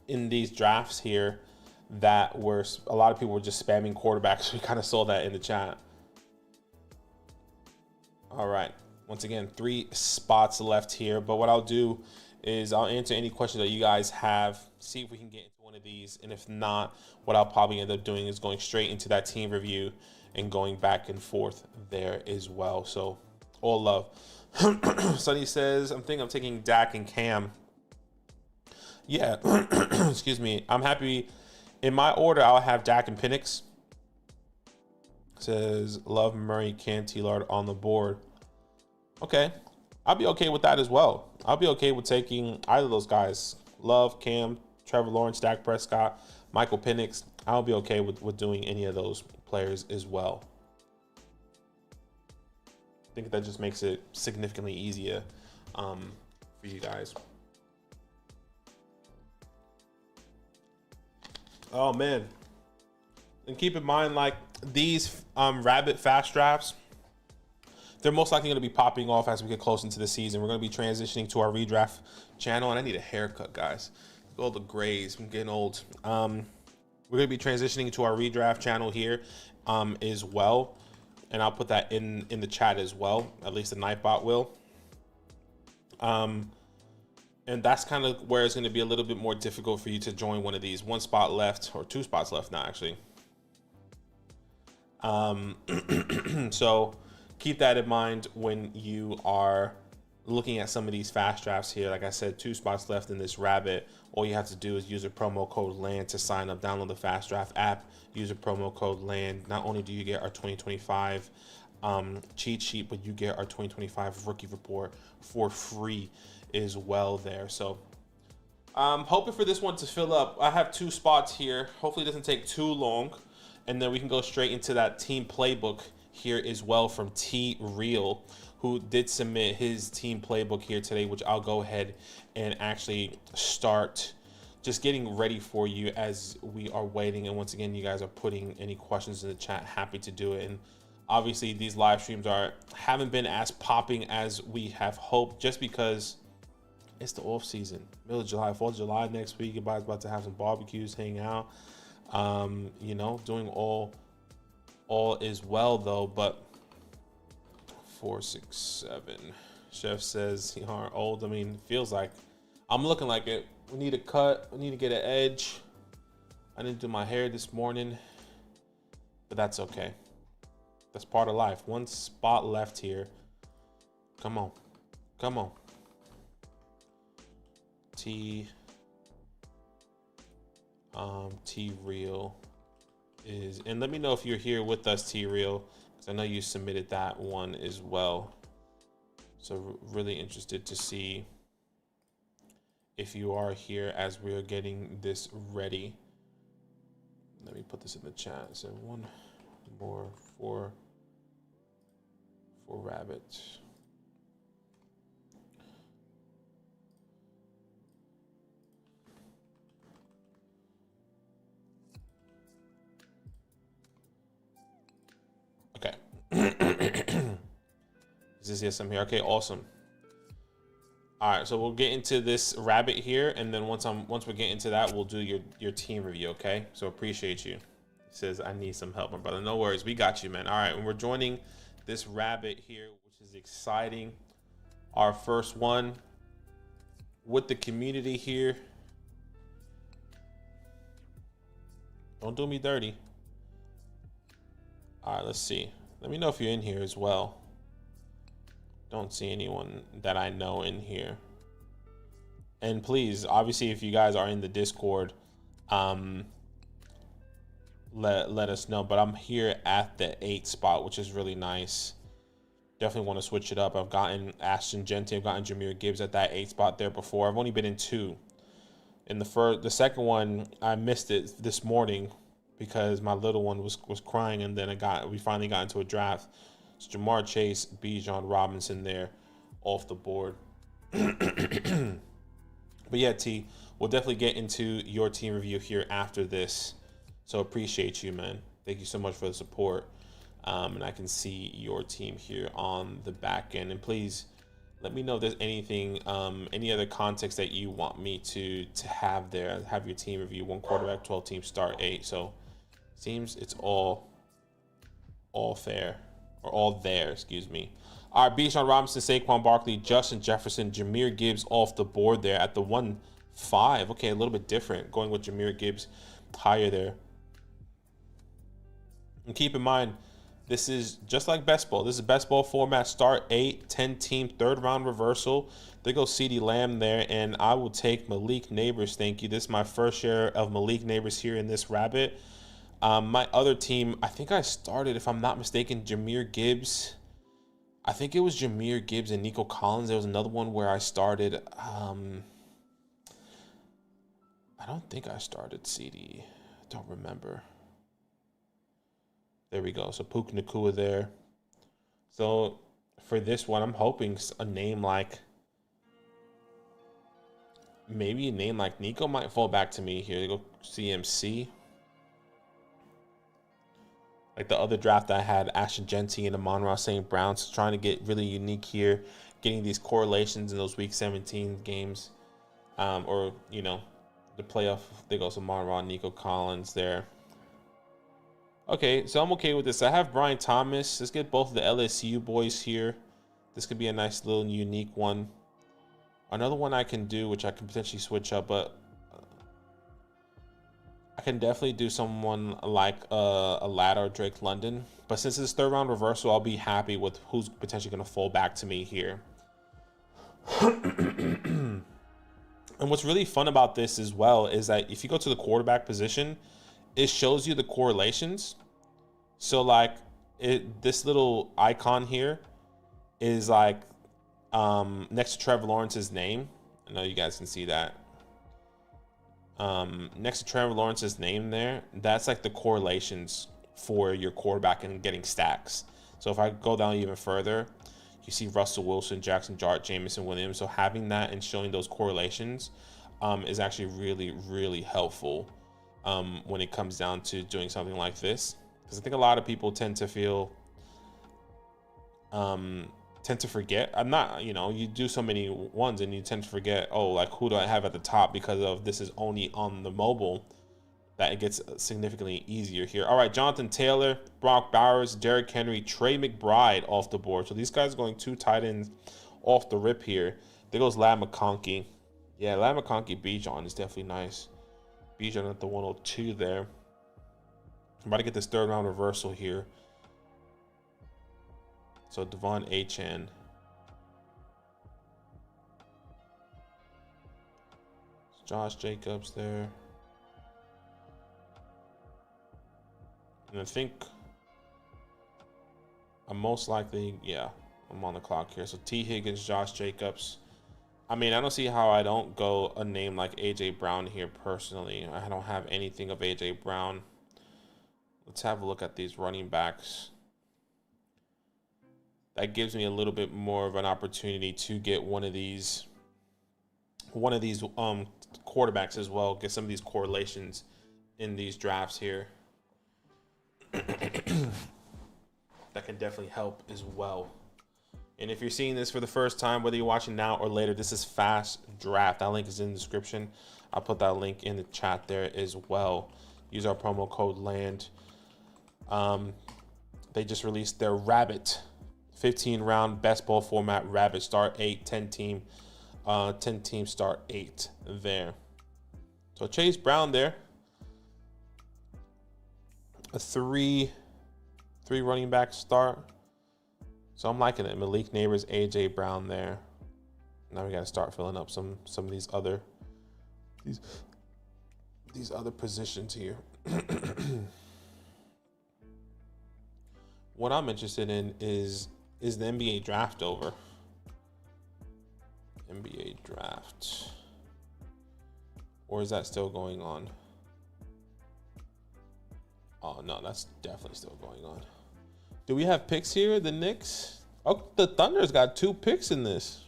in these drafts here that were a lot of people were just spamming quarterbacks. We kind of saw that in the chat. All right, once again, 3 spots left here, but what I'll do is I'll answer any questions that you guys have, see if we can get into one of these, and if not, what I'll probably end up doing is going straight into that team review and going back and forth there as well. So all love. Sonny says, I'm taking Dak and Cam. Yeah, excuse me. I'm happy. In my order, I'll have Dak and Penix. Says, love Murray, Cam, T-Lard on the board. Okay. I'll be okay with that as well. I'll be okay with taking either of those guys. Love, Cam, Trevor Lawrence, Dak Prescott, Michael Penix. I'll be okay with doing any of those players as well. I think that just makes it significantly easier for you guys. Oh, man. And keep in mind, like, these Rabbit fast drafts, they're most likely going to be popping off as we get close into the season. We're going to be transitioning to our redraft channel, and I need a haircut, guys. All the grays, I'm getting old. We're going to be transitioning to our redraft channel here as well. and I'll put that in the chat as well. At least the Nightbot will. And that's kind of where it's going to be a little bit more difficult for you to join one of these. One spot left, or 2 spots left now, actually. So keep that in mind when you are looking at some of these fast drafts here. Like I said, 2 spots left in this rabbit. All you have to do is use a promo code LAND to sign up. Download the FastDraft app, use a promo code LAND. Not only do you get our 2025 cheat sheet, but you get our 2025 rookie report for free as well there. So I'm hoping for this one to fill up. I have 2 spots here. Hopefully it doesn't take too long, and then we can go straight into that team playbook here as well from T Real, who did submit his team playbook here today, which I'll go ahead and actually start just getting ready for you as we are waiting. And once again, you guys are putting any questions in the chat, happy to do it. And obviously these live streams haven't been as popping as we have hoped, just because it's the off season, middle of July, 4th of July next week. Everybody's about to have some barbecues, hang out, you know, doing all is well though. But 467 Chef says you are old. I mean, feels like I'm looking like it. We need a cut, we need to get an edge. I didn't do my hair this morning, but that's okay. That's part of life. 1 spot left here. Come on, come on. T Real is, and let me know if you're here with us, T Real, because I know you submitted that one as well. So really interested to see if you are here as we are getting this ready. Let me put this in the chat. So 1 more for rabbits. Okay. Is this yes, I'm here. Okay, awesome. All right, so we'll get into this rabbit here, and then once we get into that, we'll do your team review. Okay, so appreciate you. He says I need some help, my brother. No worries, we got you, man. All right, and we're joining this rabbit here, which is exciting. Our first one with the community here. Don't do me dirty. All right, let's see. Let me know if you're in here as well. Don't see anyone that I know in here. And please, obviously, if you guys are in the Discord, let us know. But I'm here at the 8 spot, which is really nice. Definitely want to switch it up. I've gotten Ashton Genty, I've gotten Jameer Gibbs at that 8 spot there before. I've only been in 2. In the second one, I missed it this morning because my little one was crying, and then we finally got into a draft. It's Jamar Chase, Bijan Robinson there off the board. But yeah, T, we'll definitely get into your team review here after this. So appreciate you, man. Thank you so much for the support. And I can see your team here on the back end. And please let me know if there's anything, any other context that you want me to have there. Have your team review, 1 quarterback, 12 team start 8. So seems it's all fair. Or all there, excuse me. All right, Bijan Robinson, Saquon Barkley, Justin Jefferson, Jameer Gibbs off the board there at the 1-5. Okay, a little bit different. Going with Jameer Gibbs higher there. And keep in mind, this is just like best ball. This is best ball format. Start 8, 10 team, 3rd round reversal. There goes CeeDee Lamb there, and I will take Malik Neighbors. Thank you. This is my first share of Malik Neighbors here in this rabbit. My other team, I think I started, if I'm not mistaken, Jameer Gibbs. I think it was Jameer Gibbs and Nico Collins. There was another one where I started. I don't think I started CeeDee. I don't remember. There we go. So Puka Nacua there. So for this one, I'm hoping a name like, maybe a name like Nico might fall back to me here. They go CMC. Like the other draft I had, Ashton Genty and Amon-Ra St. Brown. So trying to get really unique here, getting these correlations in those week 17 games. Or, you know, the playoff. There goes Amon-Ra, Nico Collins there. Okay, so I'm okay with this. I have Brian Thomas. Let's get both of the LSU boys here. This could be a nice little unique one. Another one I can do, which I can potentially switch up, but I can definitely do someone like a Ladd or Drake London. But since it's third round reversal, I'll be happy with who's potentially going to fall back to me here. And what's really fun about this as well is that if you go to the quarterback position, it shows you the correlations. So like this little icon here is like next to Trevor Lawrence's name. I know you guys can see that. Next to Trevor Lawrence's name there, that's like the correlations for your quarterback and getting stacks. So if I go down even further, you see Russell Wilson, Jackson Dart, Jameson Williams. So having that and showing those correlations is actually really, really helpful when it comes down to doing something like this. Because I think a lot of people tend to forget. I'm not, you do so many ones and you tend to forget, oh, like who do I have at the top because of this is only on the mobile, that it gets significantly easier here. All right, Jonathan Taylor, Brock Bowers, Derrick Henry, Trey McBride off the board. So these guys going 2 tight ends off the rip here. There goes Ladd McConkey. Yeah, Ladd McConkey, Bijan is definitely nice. Bijan at the 102 there. I'm about to get this third round reversal here. So Devon Achane. Josh Jacobs there. And I think I'm most likely, yeah, I'm on the clock here. So T. Higgins, Josh Jacobs. I mean, I don't see how I don't go a name like A.J. Brown here personally. I don't have anything of A.J. Brown. Let's have a look at these running backs. That gives me a little bit more of an opportunity to get one of these quarterbacks as well. Get some of these correlations in these drafts here. That can definitely help as well. And if you're seeing this for the first time, whether you're watching now or later, this is FastDraft. That link is in the description. I'll put that link in the chat there as well. Use our promo code LAND. They just released their Rabbit 15-round best ball format Rabbit start 8 10 team start 8 there. So Chase Brown there, a three running back start. So I'm liking it. Malik Neighbors, AJ Brown there. Now we got to start filling up some of these other positions here. What I'm interested in is the NBA draft over? NBA draft. Or is that still going on? Oh, no, that's definitely still going on. Do we have picks here? The Knicks? Oh, the Thunder's got 2 picks in this.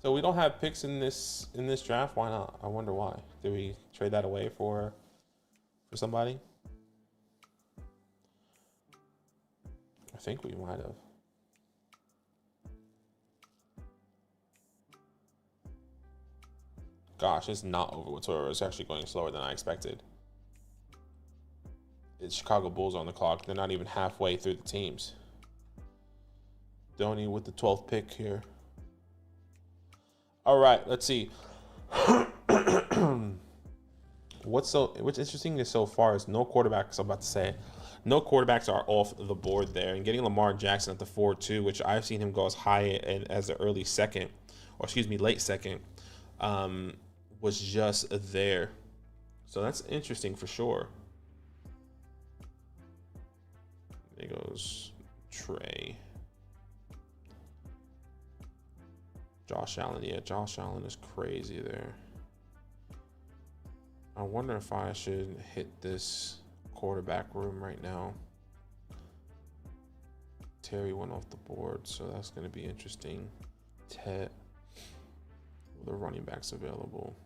So we don't have picks in this draft. Why not? I wonder why. Did we trade that away for somebody? I think we might have. Gosh, it's not over with Toro. It's actually going slower than I expected. It's Chicago Bulls on the clock. They're not even halfway through the teams. Donnie with the 12th pick here. All right, let's see. What's interesting is so far is no quarterbacks. I'm about to say, no quarterbacks are off the board there, and getting Lamar Jackson at the 4-2, which I've seen him go as high as the early second, or excuse me, late second, was just there. So that's interesting for sure. There goes Trey. Josh Allen. Yeah, Josh Allen is crazy there. I wonder if I should hit this quarterback room right now. Terry went off the board, so that's going to be interesting. The running backs available.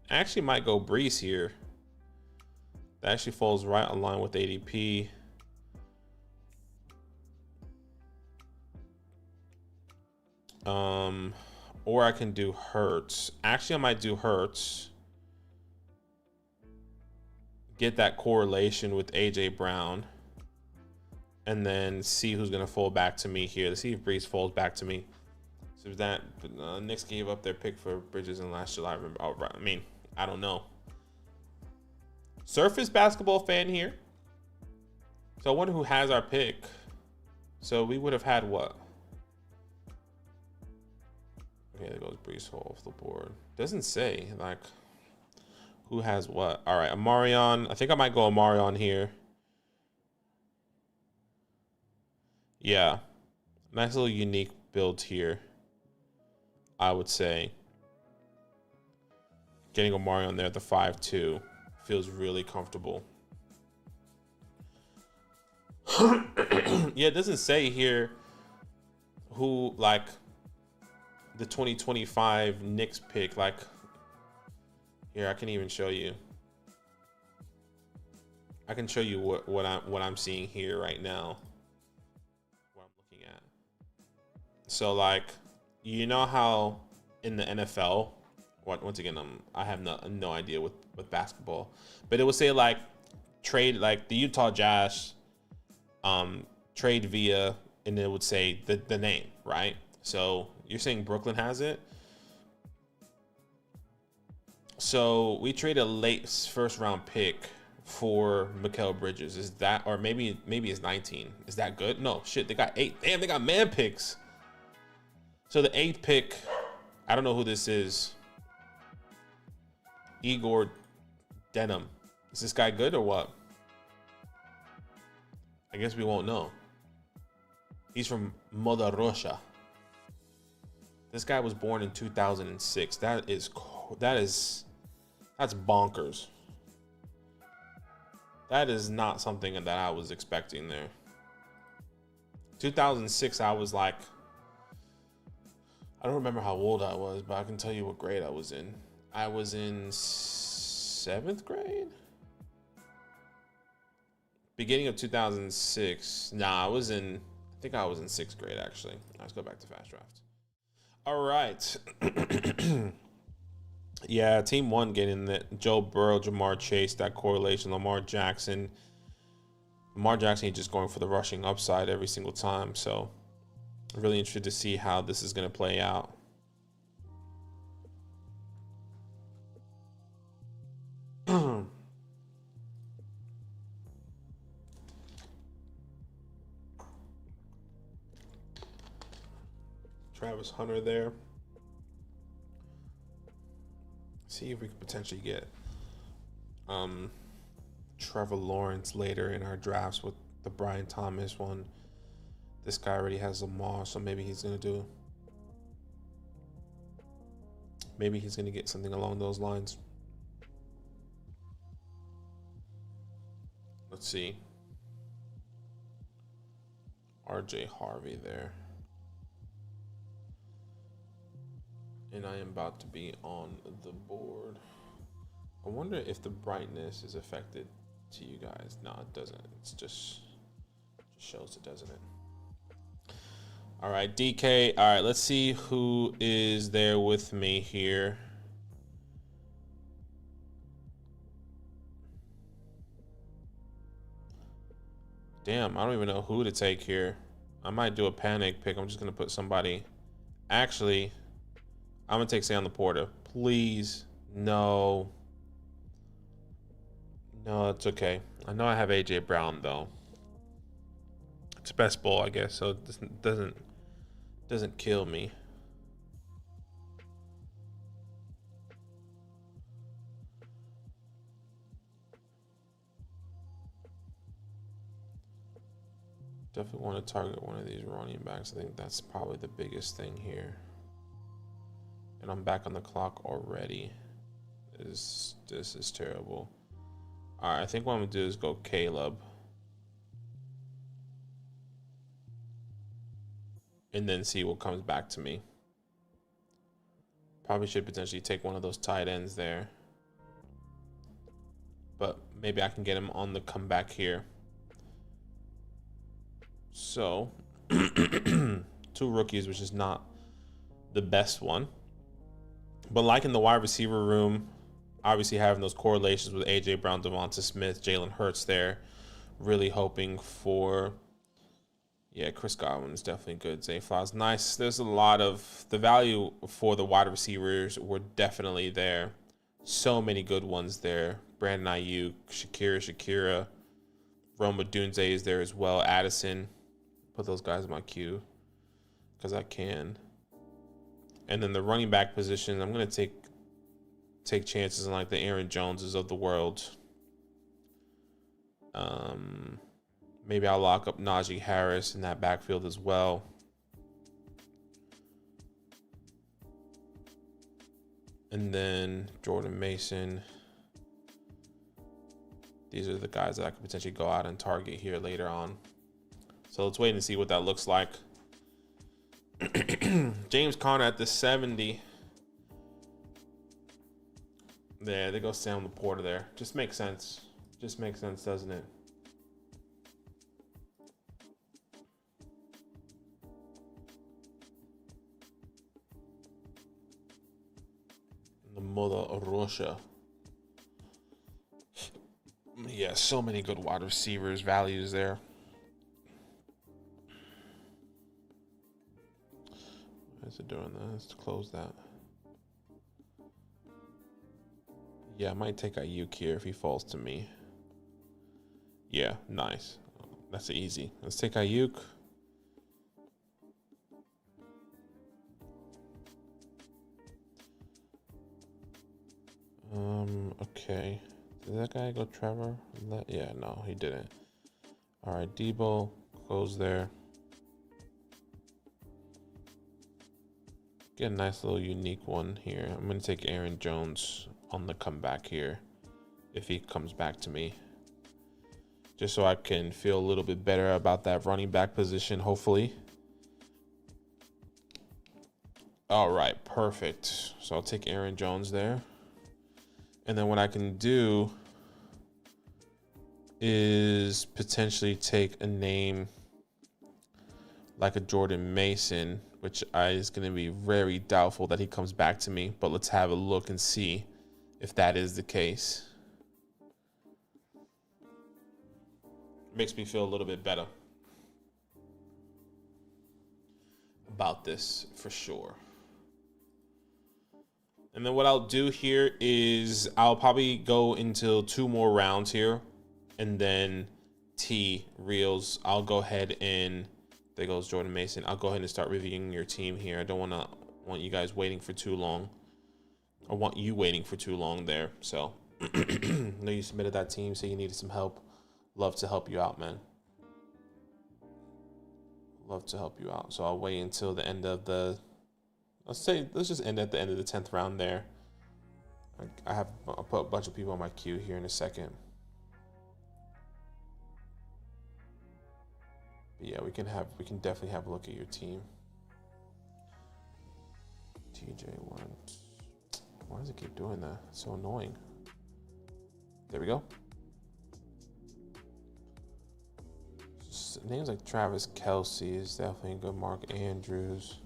I actually might go Brees here. That actually falls right in line with ADP. Or I can do Hurts. Actually, I might do Hurts. get that correlation with AJ Brown, and then see who's gonna fold back to me here. Let's see if Brees folds back to me. So that Knicks gave up their pick for Bridges in last July. Remember? Oh, right. I mean, I don't know. Surface basketball fan here. So I wonder who has our pick. So we would have had what? Okay, there goes Brees Hall off the board. Doesn't say like who has what. All right, Amarion. I think I might go Amarion here. Yeah, nice little unique build here, I would say. Getting Amarion there at the 5-2 feels really comfortable. Yeah, it doesn't say here who, like, the 2025 Knicks pick. Like, here, I can even show you. I can show you what I'm seeing here right now. What I'm looking at. So, like, you know how in the NFL, once again, I have no idea with basketball, but it would say like trade, like the Utah Jazz trade via, and it would say the name, right? So you're saying Brooklyn has it. So we trade a late first round pick for Mikal Bridges. Is that, or maybe it's 19? Is that good? No, shit, they got 8. Damn, they got man picks. So the 8th pick, I don't know who this is. Igor Denham. Is this guy good or what? I guess we won't know. He's from Modarosha. This guy was born in 2006. That's bonkers. That is not something that I was expecting there. 2006, I was like, I don't remember how old I was, but I can tell you what grade I was in. I was in 7th grade? Beginning of 2006. Nah, I think I was in 6th grade, actually. Let's go back to FastDraft. All right. Yeah, team 1 getting that. Joe Burrow, Jamar Chase, that correlation. Lamar Jackson, he's just going for the rushing upside every single time. So I'm really interested to see how this is going to play out. Travis Hunter there. See if we could potentially get Trevor Lawrence later in our drafts with the Brian Thomas one. This guy already has Lamar, so maybe he's gonna get something along those lines. Let's see. RJ Harvey there. And I am about to be on the board. I wonder if the brightness is affected to you guys. No, it doesn't. It's just shows it, doesn't it? All right, DK. All right, let's see who is there with me here. Damn, I don't even know who to take here. I might do a panic pick. I'm just going to put somebody. Actually, I'm going to take Sam Laporta. Please. No. No, it's okay. I know I have AJ Brown, though. It's best ball, I guess, so it doesn't kill me. Definitely want to target one of these running backs. I think that's probably the biggest thing here. And I'm back on the clock already. This is terrible. All right, I think what I'm gonna do is go Caleb. And then see what comes back to me. Probably should potentially take one of those tight ends there. But maybe I can get him on the comeback here. So, 2 rookies, which is not the best one. But like in the wide receiver room, obviously having those correlations with A.J. Brown, Devonta Smith, Jalen Hurts there. Really hoping for, yeah, Chris Godwin is definitely good. Zay Flowers, nice. There's a lot of, the value for the wide receivers were definitely there. So many good ones there. Brandon Ayuk, Shakira. Rome Odunze is there as well. Addison. Put those guys in my queue because I can. And then the running back position, I'm going to take chances on like the Aaron Joneses of the world. Maybe I'll lock up Najee Harris in that backfield as well. And then Jordan Mason. These are the guys that I could potentially go out and target here later on. So let's wait and see what that looks like. James Conner at the 70. There goes Sam Laporta there. Just makes sense. Just makes sense, doesn't it? The mother of Russia. Yeah, so many good wide receivers, values there. Why is it doing that? Let's close that. Yeah, I might take Ayuk here if he falls to me. Yeah, nice. That's easy. Let's take Ayuk. Okay. Did that guy go Trevor? Yeah, no, he didn't. All right, Debo goes there. Get a nice little unique one here. I'm going to take Aaron Jones on the comeback here if he comes back to me. Just so I can feel a little bit better about that running back position, hopefully. All right, perfect. So I'll take Aaron Jones there. And then what I can do is potentially take a name like a Jordan Mason, which is going to be very doubtful that he comes back to me. But let's have a look and see if that is the case. Makes me feel a little bit better about this for sure. And then what I'll do here is I'll probably go until 2 more rounds here. And then reels. I'll go ahead and there goes Jordan Mason. I'll go ahead and start reviewing your team here. I don't want you guys waiting for too long. I want you waiting for too long there. So I know you submitted that team, so you needed some help. Love to help you out, man. Love to help you out. So I'll wait until the end of let's just end at the end of the 10th round there. I'll put a bunch of people on my queue here in a second. But yeah, we can definitely have a look at your team. TJ Warren. Why does it keep doing that? It's so annoying. There we go. Names like Travis Kelce is definitely a good. Mark Andrews.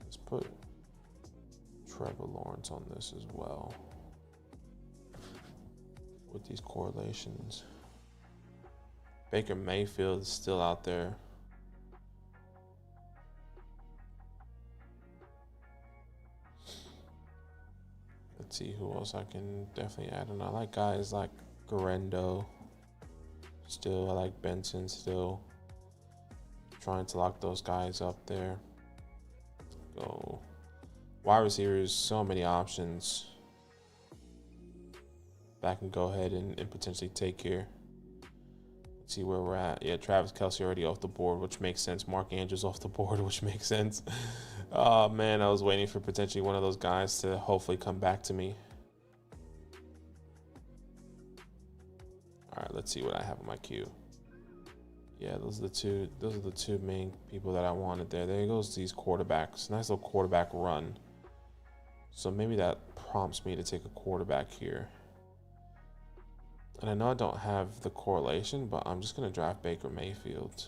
Let's put Trevor Lawrence on this as well. With these correlations. Baker Mayfield is still out there. Let's see who else I can definitely add on. I like guys like Garendo. Still, I like Benson still. Trying to lock those guys up there. Go. Wide receivers, so many options that I can go ahead and potentially take here. Let's see where we're at. Yeah, Travis Kelce already off the board, which makes sense. Mark Andrews off the board, which makes sense. Oh, man, I was waiting for potentially one of those guys to hopefully come back to me. All right, let's see what I have on my queue. Yeah, those are the two main people that I wanted there. There goes these quarterbacks. Nice little quarterback run. So maybe that prompts me to take a quarterback here. And I know I don't have the correlation, but I'm just going to draft Baker Mayfield.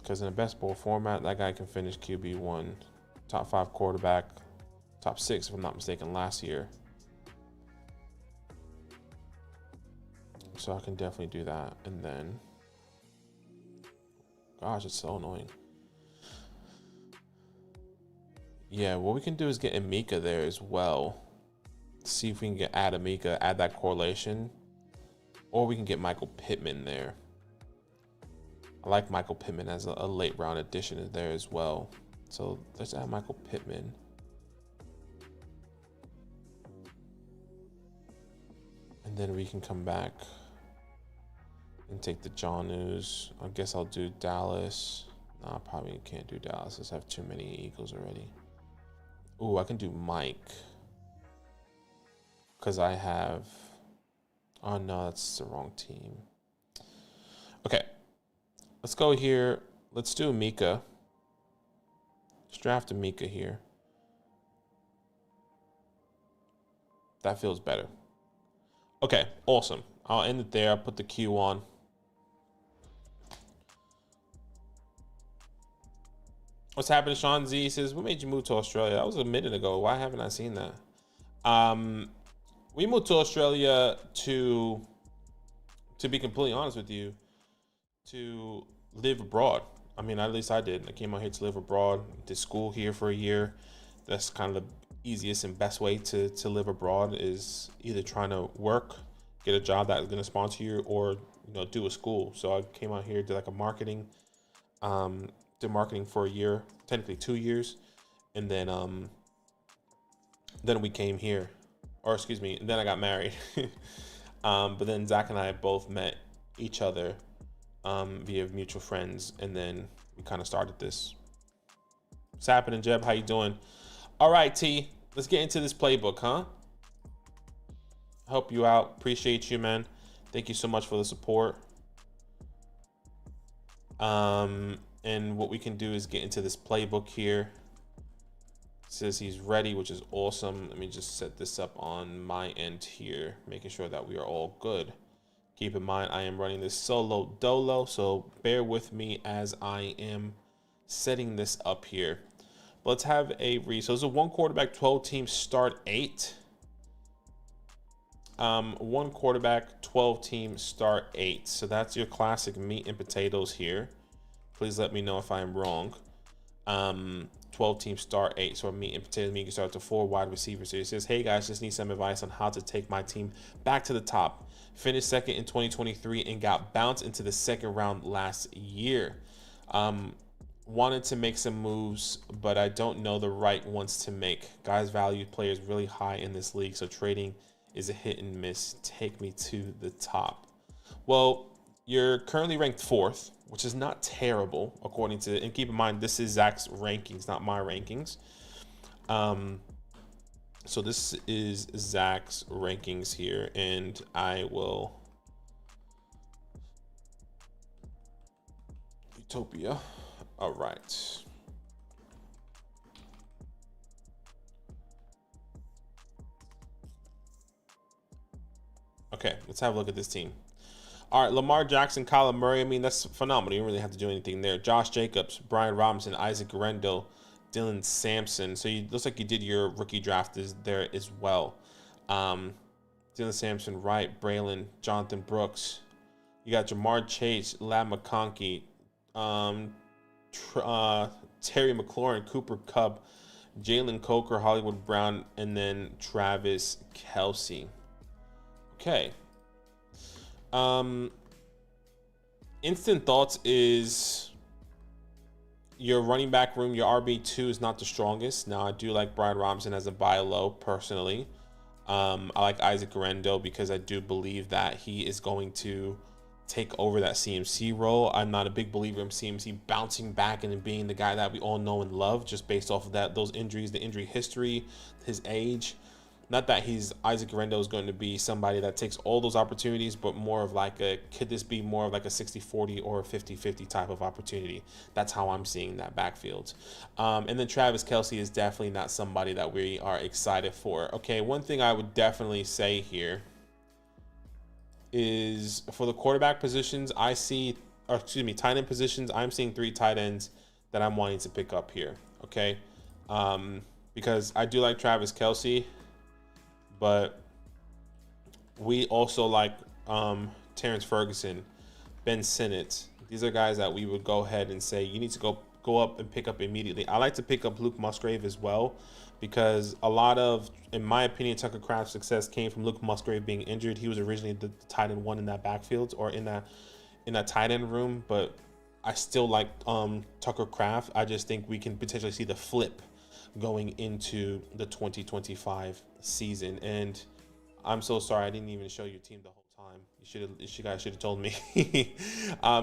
Because in a best ball format, that guy can finish QB1, top 5 quarterback, top 6 if I'm not mistaken last year. So I can definitely do that. And then, gosh, it's so annoying. Yeah, what we can do is get Amika there as well. See if we can add Amika, add that correlation. Or we can get Michael Pittman there. I like Michael Pittman as a late round addition there as well. So let's add Michael Pittman. And then we can come back and take the Jonus. I guess I'll do Dallas. No, I probably can't do Dallas. I have too many Eagles already. Ooh, I can do Mike. Because I have... Oh no, that's the wrong team. Okay. Let's go here. Let's do Mika. Let's draft a Mika here. That feels better. Okay, awesome. I'll end it there. I'll put the Q on. What's happening, Sean Z? Says, what made you move to Australia? That was a minute ago. Why haven't I seen that? We moved to Australia to be completely honest with you, to live abroad. I mean, at least I did. I came out here to live abroad, did school here for a year. That's kind of the easiest and best way to live abroad, is either trying to work, get a job that is going to sponsor you, or do a school. So I came out here, did like a marketing, did marketing for a year, technically 2 years, and then we came here, or excuse me, and then I got married. But then Zach and I both met each other via mutual friends, and then we kind of started this. What's happening, Jeb? How you doing? All right, T, let's get into this playbook, huh? Help you out. Appreciate you, man. Thank you so much for the support. And what we can do is get into this playbook here. It says he's ready, which is awesome. Let me just set this up on my end here, making sure that we are all good. Keep in mind, I am running this solo dolo, so bear with me as I am setting this up here. Let's have a read. So it's a 1 quarterback, 12 team start 8. 1 quarterback, 12 team start 8. So that's your classic meat and potatoes here. Please let me know if I am wrong. 12 team start 8. So meat and potatoes, you can start to 4 wide receivers. So it says, hey guys, just need some advice on how to take my team back to the top. Finished second in 2023 and got bounced into the 2nd round last year. Wanted to make some moves, but I don't know the right ones to make. Guys value players really high in this league, so trading is a hit and miss. Take me to the top. Well, you're currently ranked 4th, which is not terrible according to, and keep in mind, this is Zach's rankings, not my rankings. So this is Zach's rankings here, and I will Utopia. All right. Okay, let's have a look at this team. All right, Lamar Jackson, Kyler Murray. I mean, that's phenomenal. You don't really have to do anything there. Josh Jacobs, Brian Robinson, Isaac Guerrero, Dylan Sampson. So you looks like you did your rookie draft is there as well. Dylan Sampson, Wright, Braylon, Jonathan Brooks. You got Jamar Chase, Lab McConkey, Terry McLaurin, Cooper Kupp, Jalen Coker, Hollywood Brown, and then Travis Kelce. Okay. Instant thoughts is your running back room, your RB2 is not the strongest. Now, I do like Brian Robinson as a buy low personally. I like Isaac Guerrero because I do believe that he is going to take over that CMC role. I'm not a big believer in CMC bouncing back and being the guy that we all know and love just based off of that, those injuries, the injury history, his age. Not that Isaac Guerrero is going to be somebody that takes all those opportunities, but more of like could this be more of like a 60-40 or a 50-50 type of opportunity? That's how I'm seeing that backfield. And then Travis Kelce is definitely not somebody that we are excited for. Okay, one thing I would definitely say here is for the quarterback positions, I see or excuse me, tight end positions, I'm seeing 3 tight ends that I'm wanting to pick up here. Okay. Because I do like Travis Kelce, but we also like Terrence Ferguson, Ben Sinnott. These are guys that we would go ahead and say you need to go up and pick up immediately. I like to pick up Luke Musgrave as well, because a lot of, in my opinion, Tucker Kraft's success came from Luke Musgrave being injured. He was originally the tight end 1 in that backfield, or in that tight end room, but I still like Tucker Kraft. I just think we can potentially see the flip going into the 2025 season. And I'm so sorry I didn't even show your team the whole time. You guys should have told me.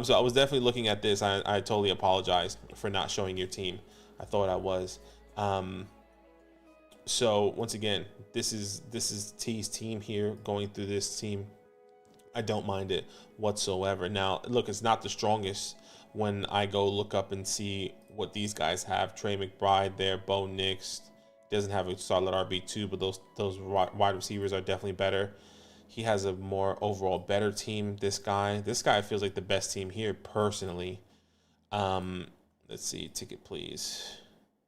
So I was definitely looking at this. I totally apologize for not showing your team. I thought I was. So once again, this is T's team here, going through this team. I don't mind it whatsoever. Now, look, it's not the strongest when I go look up and see what these guys have. Trey McBride there, Bo Nix. Doesn't have a solid RB2, but those wide receivers are definitely better. He has a more overall better team. This guy feels like the best team here personally. Let's see, ticket please.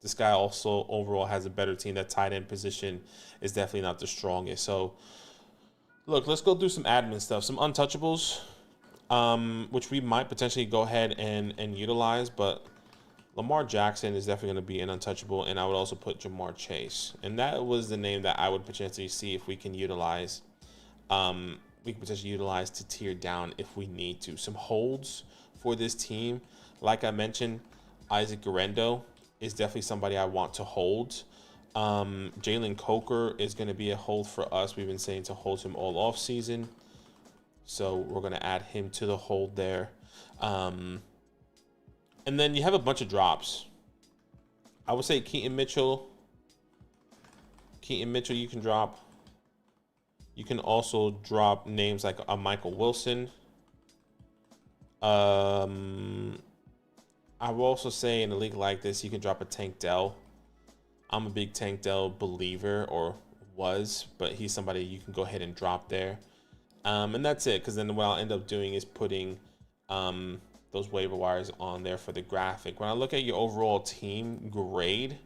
This guy also overall has a better team. That tight end position is definitely not the strongest. So look, let's go through some admin stuff, some untouchables, which we might potentially go ahead and utilize, but Lamar Jackson is definitely going to be an untouchable, and I would also put Jamar Chase. And that was the name that I would potentially see if we can utilize. We can potentially utilize to tier down if we need to. Some holds for this team. Like I mentioned, Isaac Guerrero is definitely somebody I want to hold. Jalen Coker is going to be a hold for us. We've been saying to hold him all off season. So we're going to add him to the hold there. And then you have a bunch of drops. I would say Keaton Mitchell, you can drop. You can also drop names like a Michael Wilson. I will also say in a league like this, you can drop a Tank Dell. I'm a big Tank Dell believer, or was, but he's somebody you can go ahead and drop there. And that's it, because then what I'll end up doing is putting those waiver wires on there for the graphic. When I look at your overall team grade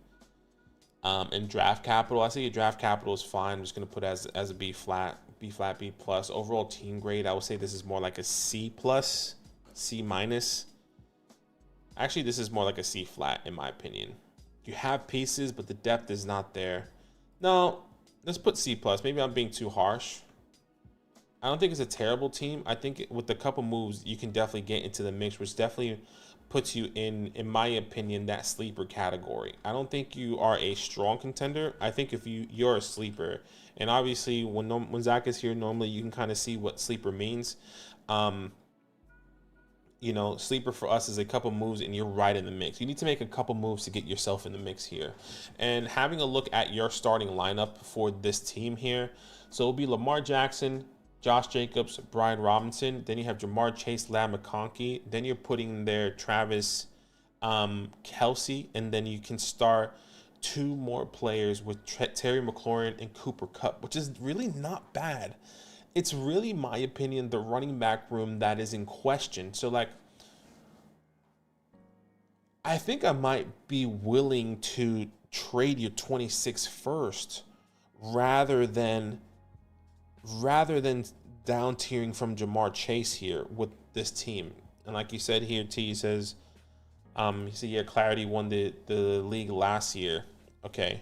and draft capital, I say your draft capital is fine. I'm just going to put as a B flat, B plus. Overall team grade, I would say this is more like a C plus, C minus. Actually, this is more like a C flat in my opinion. You have pieces, but the depth is not there. No, let's put C plus. Maybe I'm being too harsh. I don't think it's a terrible team. I think with a couple moves, you can definitely get into the mix, which definitely puts you in my opinion, that sleeper category. I don't think you are a strong contender. I think if you're a sleeper, and obviously when Zach is here, normally you can kind of see what sleeper means. You know, sleeper for us is a couple moves and you're right in the mix. You need to make a couple moves to get yourself in the mix here. And having a look at your starting lineup for this team here. So it'll be Lamar Jackson, Josh Jacobs, Brian Robinson. Then you have Jamar Chase, Ladd McConkey. Then you're putting there Travis Kelce. And then you can start 2 more players with Terry McLaurin and Cooper Kupp, which is really not bad. It's really, my opinion, the running back room that is in question. So, like, I think I might be willing to trade your 26 first rather than down tiering from Jamar Chase here with this team. And like you said here, T says, you see here, Clarity won the league last year. Okay.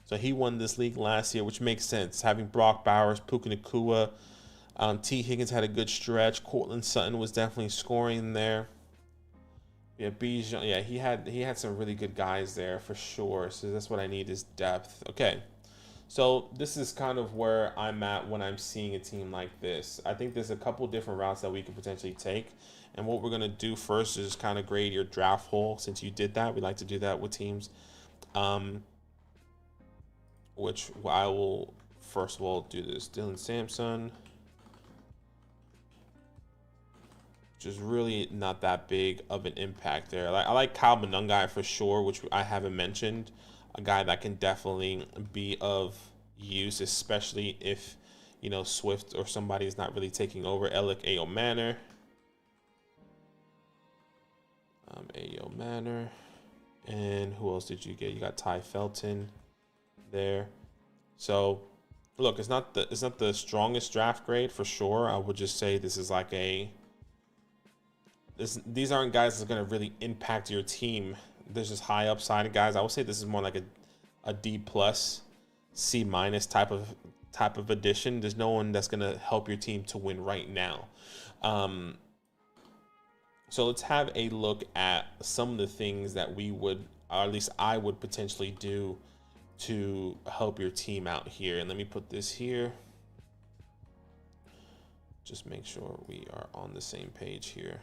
So he won this league last year, which makes sense. Having Brock Bowers, Puka Nacua, T. Higgins had a good stretch. Cortland Sutton was definitely scoring there. Yeah, Bijan, yeah, he had some really good guys there for sure. So that's what I need is depth. Okay. So this is kind of where I'm at when I'm seeing a team like this. I think there's a couple different routes that we could potentially take. And what we're going to do first is kind of grade your draft hole. Since you did that, we like to do that with teams. Which I will first of all do this. Dylan Sampson, which is really not that big of an impact there. I like Kyle Monungai for sure, which I haven't mentioned. A guy that can definitely be of use, especially if, you know, Swift or somebody is not really taking over. Alec Manor. Ayo Manor. And who else did you get? You got Ty Felton there. So look, it's not the strongest draft grade for sure. I would just say this is like these aren't guys that's going to really impact your team. There's just high upside guys. I would say this is more like a D plus, C minus type of addition. There's no one that's going to help your team to win right now. So let's have a look at some of the things that we would, or at least I would potentially do to help your team out here. And let me put this here. Just make sure we are on the same page here.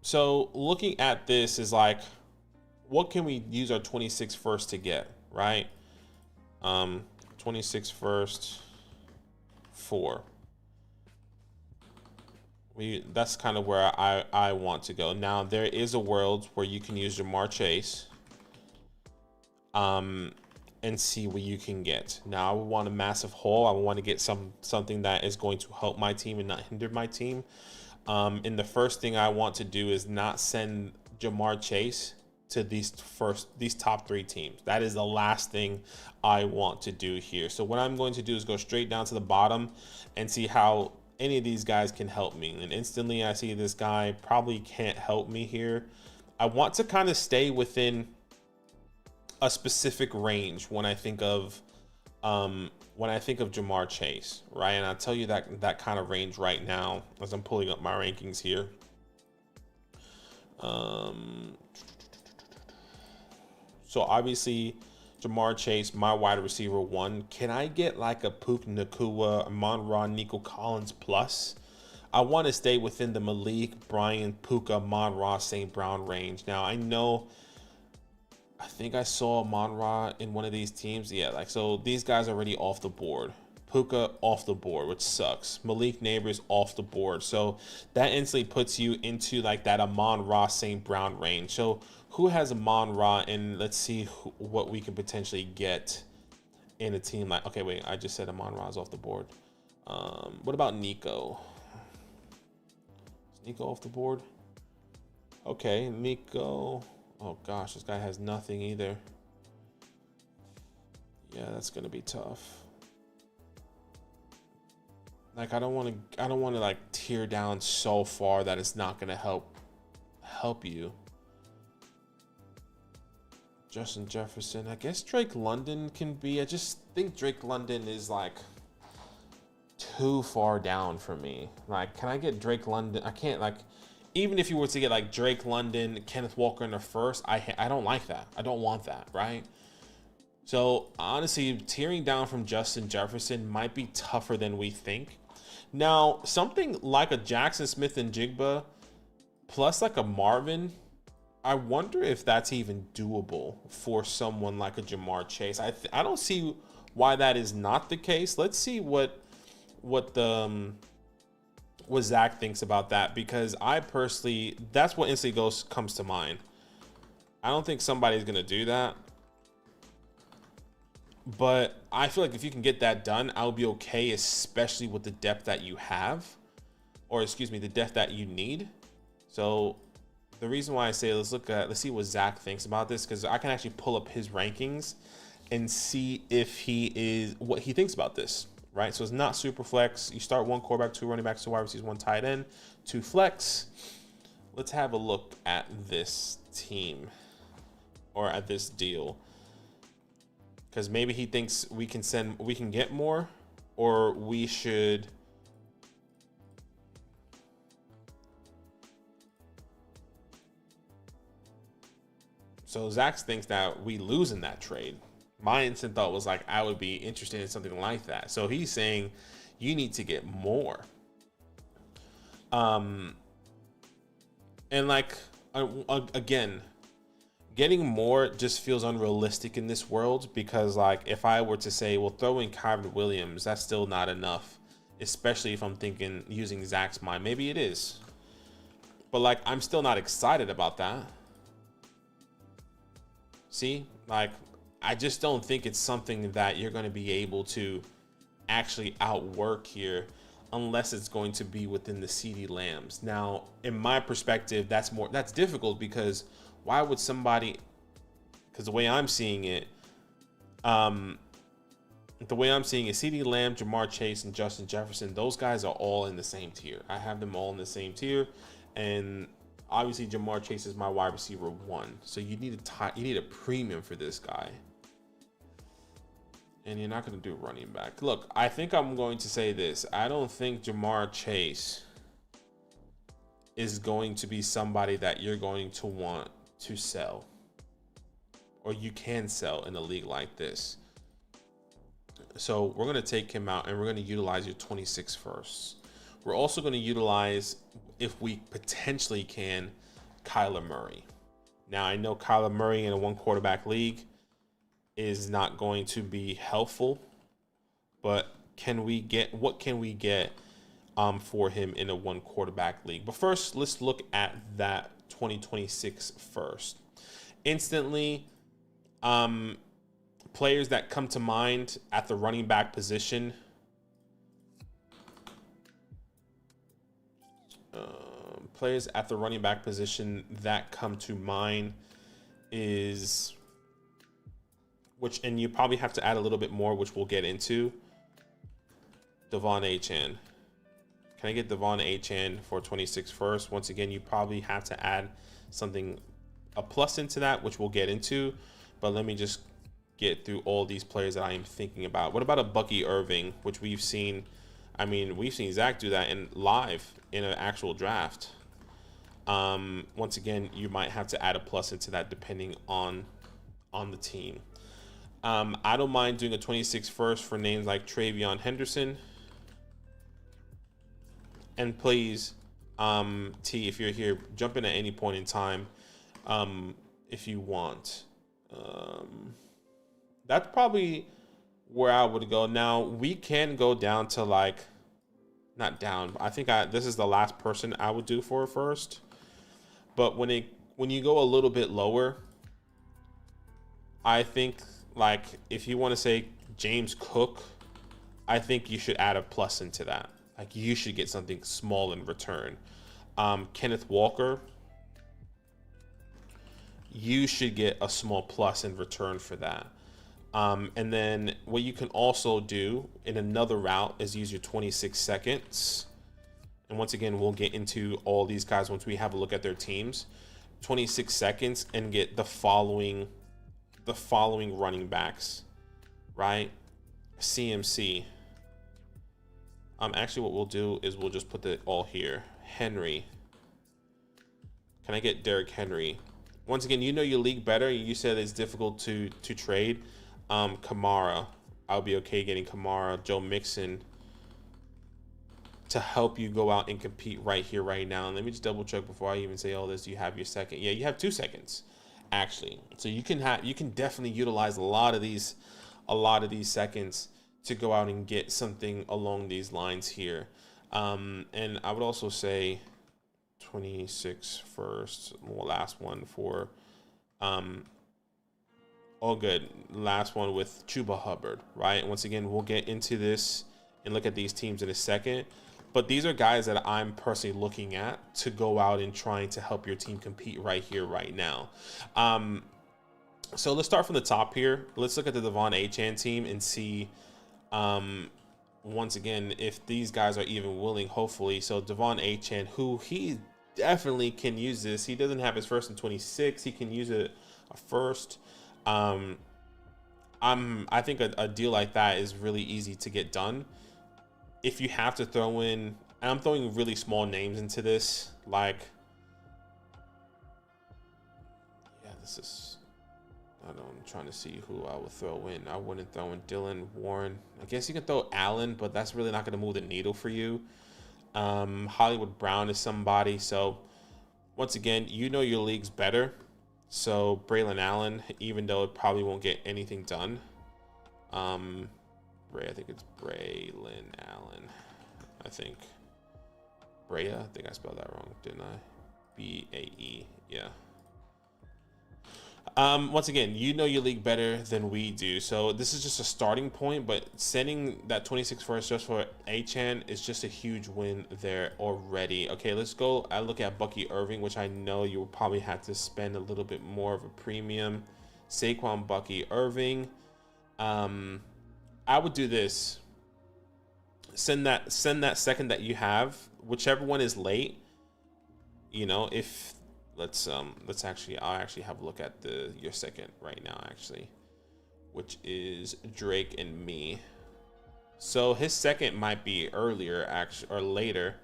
So looking at this is like, what can we use our 26 first to get, right? 26 first, 4. That's kind of where I want to go. Now there is a world where you can use Jamar Chase and see what you can get. Now I would want a massive haul. I want to get something that is going to help my team and not hinder my team. And the first thing I want to do is not send Jamar Chase to these top 3 teams. That is the last thing I want to do here. So what I'm going to do is go straight down to the bottom and see how any of these guys can help me. And instantly I see this guy probably can't help me here. I want to kind of stay within a specific range when I think of Jamar Chase, right? And I'll tell you that kind of range right now as I'm pulling up my rankings here. So obviously Jamar Chase, my wide receiver 1. Can I get like a Puka Nacua, Amon-Ra, Nico Collins plus? I want to stay within the Malik, Brian, Puka, Amon-Ra, St. Brown range. Now I think I saw Amon-Ra in one of these teams. Yeah, like, so these guys are already off the board. Puka off the board, which sucks. Malik Neighbors off the board. So that instantly puts you into like that Amon-Ra, St. Brown range. So who has Amon-Ra, and let's see what we can potentially get in a team like, okay, wait, I just said Amon-Ra is off the board. What about Nico? Is Nico off the board? Okay, Nico. Oh gosh, this guy has nothing either. Yeah, that's gonna be tough. Like, I don't want to like tear down so far that it's not gonna help you. Justin Jefferson. I guess Drake London can be. I just think Drake London is like too far down for me. Like, can I get Drake London? I can't, like, even if you were to get like Drake London, Kenneth Walker in the first, I don't like that. I don't want that, right? So honestly, tearing down from Justin Jefferson might be tougher than we think. Now, something like a Jackson Smith and Jigba plus like a Marvin, I wonder if that's even doable for someone like a Jamar Chase. I don't see why that is not the case. Let's see what Zach thinks about that, because I personally, that's what instantly comes to mind. I don't think somebody's gonna do that, but I feel like if you can get that done, I'll be okay, especially with the depth that you have, or excuse me, the depth that you need. So the reason why I say let's see what Zach thinks about this, because I can actually pull up his rankings and see what he thinks about this, right? So it's not super flex. You start 1 quarterback, 2 running backs, 2 wide receivers, 1 tight end, 2 flex. Let's have a look at this team or at this deal, because maybe he thinks we can get more, or we should. So Zach thinks that we lose in that trade. My instant thought was like, I would be interested in something like that. So he's saying you need to get more. And like, again, getting more just feels unrealistic in this world, because like, if I were to say, well, throw in Kyron Williams, that's still not enough, especially if I'm thinking using Zach's mind. Maybe it is, but like, I'm still not excited about that. See, like, I just don't think it's something that you're going to be able to actually outwork here. unless it's going to be within the CeeDee Lambs. Now, in my perspective, that's difficult because why would somebody? Because the way I'm seeing it, CeeDee Lamb, Jamar Chase, and Justin Jefferson, those guys are all in the same tier. I have them all in the same tier, and obviously Jamar Chase is my wide receiver 1. So you need a premium for this guy. And you're not going to do running back. Look, I think I'm going to say this. I don't think Jamar Chase is going to be somebody that you're going to want to sell, or you can sell in a league like this. So we're going to take him out, and we're going to utilize your 26 first. We're also going to utilize, if we potentially can, Kyler Murray. Now, I know Kyler Murray in a 1-quarterback league is not going to be helpful, but what can we get for him in a 1-quarterback league? But first, let's look at that 2026 first. Instantly, players that come to mind at the running back position. Players at the running back position that come to mind is, and you probably have to add a little bit more, which we'll get into. Devon Achane. Can I get Devon Achane for 26 first? Once again, you probably have to add a plus into that, which we'll get into. But let me just get through all these players that I am thinking about. What about a Bucky Irving, which we've seen? I mean, we've seen Zach do that live in an actual draft. Once again, you might have to add a plus into that depending on the team. I don't mind doing a 26 first for names like Travion Henderson. And please, T, if you're here, jump in at any point in time if you want. That's probably where I would go. Now, we can go down to not down. I think this is the last person I would do for first. But when you go a little bit lower, I think if you want to say James Cook, I think you should add a plus into that. You should get something small in return. Kenneth Walker, you should get a small plus in return for that. And then what you can also do in another route is use your 26 seconds. And once again, we'll get into all these guys once we have a look at their teams. 26 seconds and get the following running backs, right? CMC. Actually, what we'll do is we'll just put it all here. Henry. Can I get Derrick Henry? Once again, you know your league better. You said it's difficult to trade. Kamara. I'll be okay getting Kamara. Joe Mixon to help you go out and compete right here, right now. And let me just double check before I even say all this. You have your second. Yeah, you have 2 seconds, actually. So you can definitely utilize a lot of these seconds to go out and get something along these lines here. And I would also say 26 first, last one for all good. Last one with Chuba Hubbard, right? Once again, we'll get into this and look at these teams in a second. But these are guys that I'm personally looking at to go out and trying to help your team compete right here, right now. So let's start from the top here. Let's look at the Devon Achane team and see, once again, if these guys are even willing, hopefully. So Devon Achane, who he definitely can use this. He doesn't have his first in 26. He can use a first. I think a deal like that is really easy to get done. If you have to throw in, and I'm throwing really small names into this, I'm trying to see who I would throw in. I wouldn't throw in Dylan Warren. I guess you can throw Allen, but that's really not going to move the needle for you. Hollywood Brown is somebody. So once again, you know your league's better. So Braylon Allen, even though it probably won't get anything done. I think it's Braylon Allen. I think Brea. I think I spelled that wrong, didn't I? B-A-E. Yeah. Once again, you know your league better than we do, so this is just a starting point, but setting that 26 first just for Achan is just a huge win there already. Okay, let's go. I look at Bucky Irving, which I know you will probably have to spend a little bit more of a premium. Saquon, Bucky Irving. I would do this. Send that second that you have, whichever one is late. You know, if let's actually, I'll actually have a look at your second right now, actually, which is Drake and me. So his second might be earlier, actually, or later.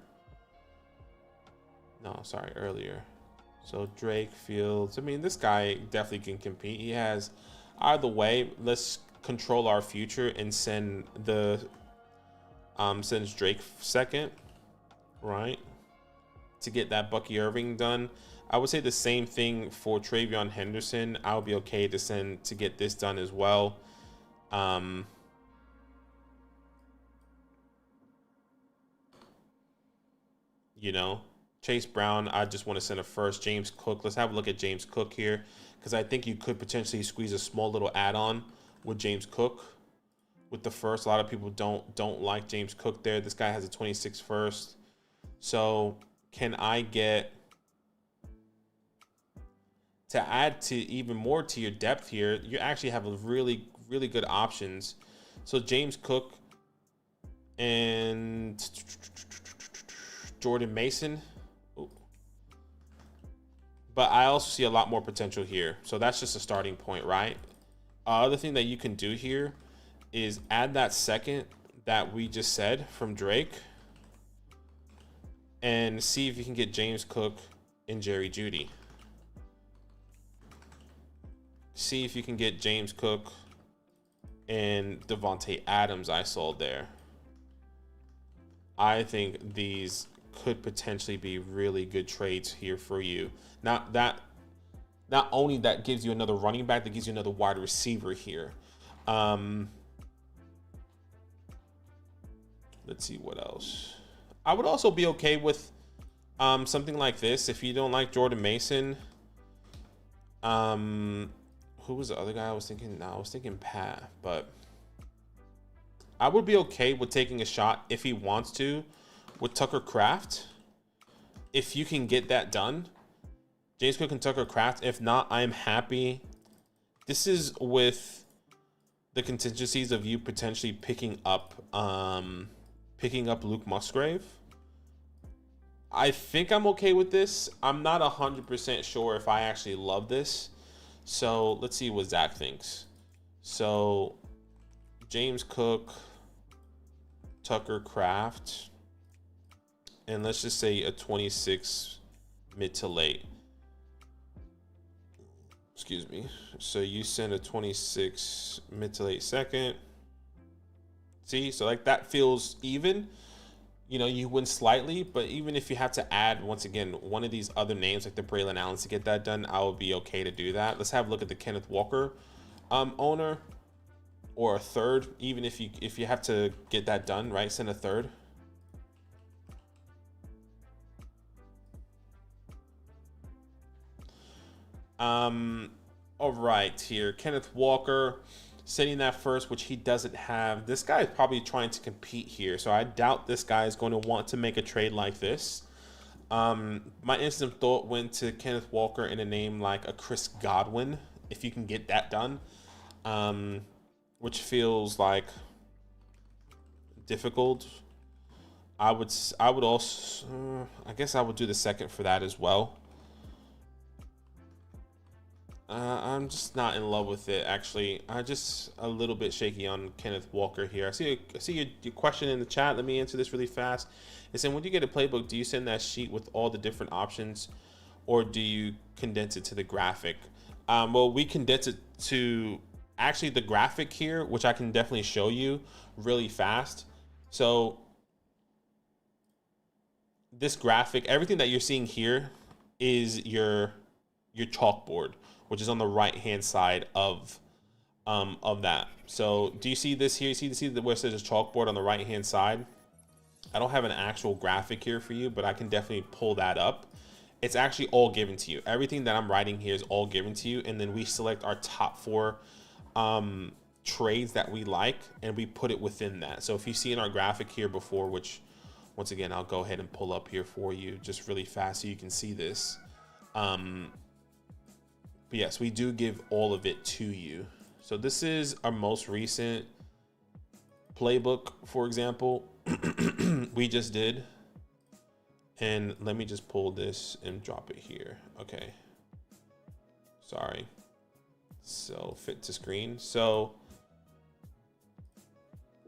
No, sorry, earlier. So Drake, Fields. I mean, this guy definitely can compete. He has, either way, let's control our future and send sends Drake second, right? To get that Bucky Irving done. I would say the same thing for Travion Henderson. I would be okay to get this done as well. You know, Chase Brown, I just want to send a first. James Cook, let's have a look at James Cook here, because I think you could potentially squeeze a small little add-on with James Cook with the first. A lot of people don't like James Cook there. This guy has a 26 first. So can I get to add to even more to your depth here? You actually have a really good options. So James Cook and Jordan Mason. Ooh. But I also see a lot more potential here. So that's just a starting point, right? Other thing that you can do here is add that second that we just said from Drake and see if you can get James Cook and Jerry Jeudy. See if you can get James Cook and Devontae Adams. I saw there. I think these could potentially be really good trades here for you. Not only that gives you another running back, that gives you another wide receiver here. Let's see what else. I would also be okay with something like this if you don't like Jordan Mason. Who was the other guy I was thinking? No, I was thinking Pat, but I would be okay with taking a shot if he wants to with Tucker Kraft. If you can get that done, James Cook and Tucker Kraft. If not, I'm happy. This is with the contingencies of you potentially picking up Luke Musgrave. I think I'm okay with this. I'm not 100% sure if I actually love this. So let's see what Zach thinks. So James Cook, Tucker Kraft, and let's just say a 26 mid to late. Excuse me. So you send a 26 mid to late second. See, so like that feels even. You know, you win slightly, but even if you have to add, once again, one of these other names like the Braylon Allens to get that done, I would be okay to do that. Let's have a look at the Kenneth Walker owner, or a third, even if you have to get that done, right? Send a third. All right, here, Kenneth Walker. Sending that first, which he doesn't have. This guy is probably trying to compete here, so I doubt this guy is going to want to make a trade like this. My instant thought went to Kenneth Walker in a name like a Chris Godwin, if you can get that done, which feels like difficult. I would also, I guess I would do the second for that as well. I'm just not in love with it, actually. I'm just a little bit shaky on Kenneth Walker here. I see your question in the chat. Let me answer this really fast. It's saying, when you get a playbook, do you send that sheet with all the different options, or do you condense it to the graphic? Well, we condense it to actually the graphic here, which I can definitely show you really fast. So this graphic, everything that you're seeing here is your chalkboard, which is on the right hand side of that. So do you see this here? You see where it says chalkboard on the right hand side? I don't have an actual graphic here for you, but I can definitely pull that up it's actually all given to you. Everything that I'm writing here is all given to you. And then we select our top 4 trades that we like, and we put it within that. So if you see in our graphic here before, which once again, I'll go ahead and pull up here for you just really fast so you can see this. But yes, we do give all of it to you. So this is our most recent playbook, for example, we just did. And let me just pull this and drop it here. Okay. Sorry. So fit to screen. So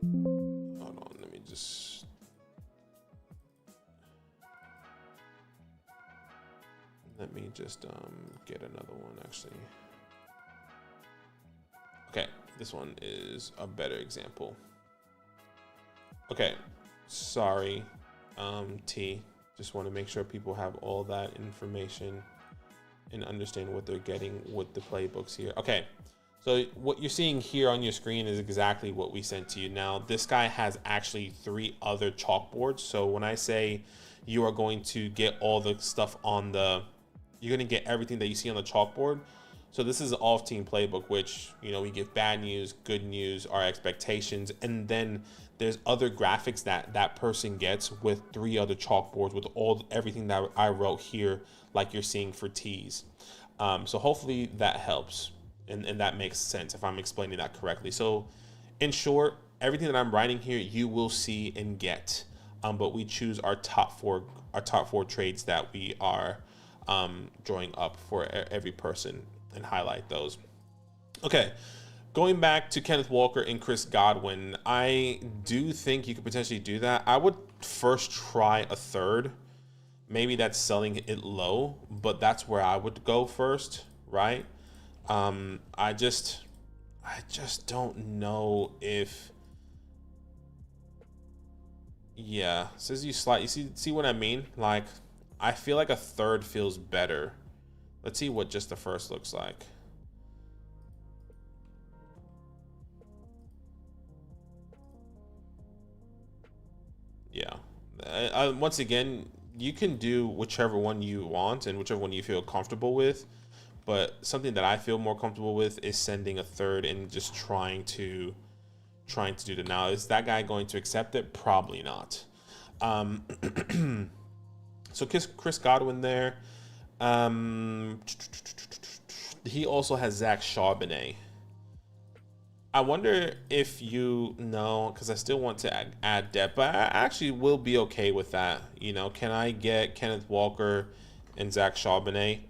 hold on, let me just get another one actually. Okay, this one is a better example. Okay, sorry, T. Just want to make sure people have all that information and understand what they're getting with the playbooks here. Okay, so what you're seeing here on your screen is exactly what we sent to you. Now, this guy has actually 3 other chalkboards. So when I say you are going to get all the stuff on the, you're going to get everything that you see on the chalkboard. So this is an off-team playbook, which, you know, we give bad news, good news, our expectations, and then there's other graphics that that person gets with 3 other chalkboards with everything that I wrote here, like you're seeing for T's. So hopefully that helps and that makes sense if I'm explaining that correctly. So in short, everything that I'm writing here, you will see and get, but we choose our top four trades that we are drawing up for every person and highlight those. Okay, going back to Kenneth Walker and Chris Godwin, I do think you could potentially do that. I would first try a third. Maybe that's selling it low, but that's where I would go first, right? I just don't know if, yeah, says you see what I mean? Like, I feel like a third feels better. Let's see what just the first looks like. Yeah. Once again, you can do whichever one you want and whichever one you feel comfortable with. But something that I feel more comfortable with is sending a third and just trying to do that. Now, is that guy going to accept it? Probably not. So Chris Godwin there. He also has Zach Charbonnet. I wonder if you know, because I still want to add depth, but I actually will be okay with that. You know, can I get Kenneth Walker and Zach Charbonnet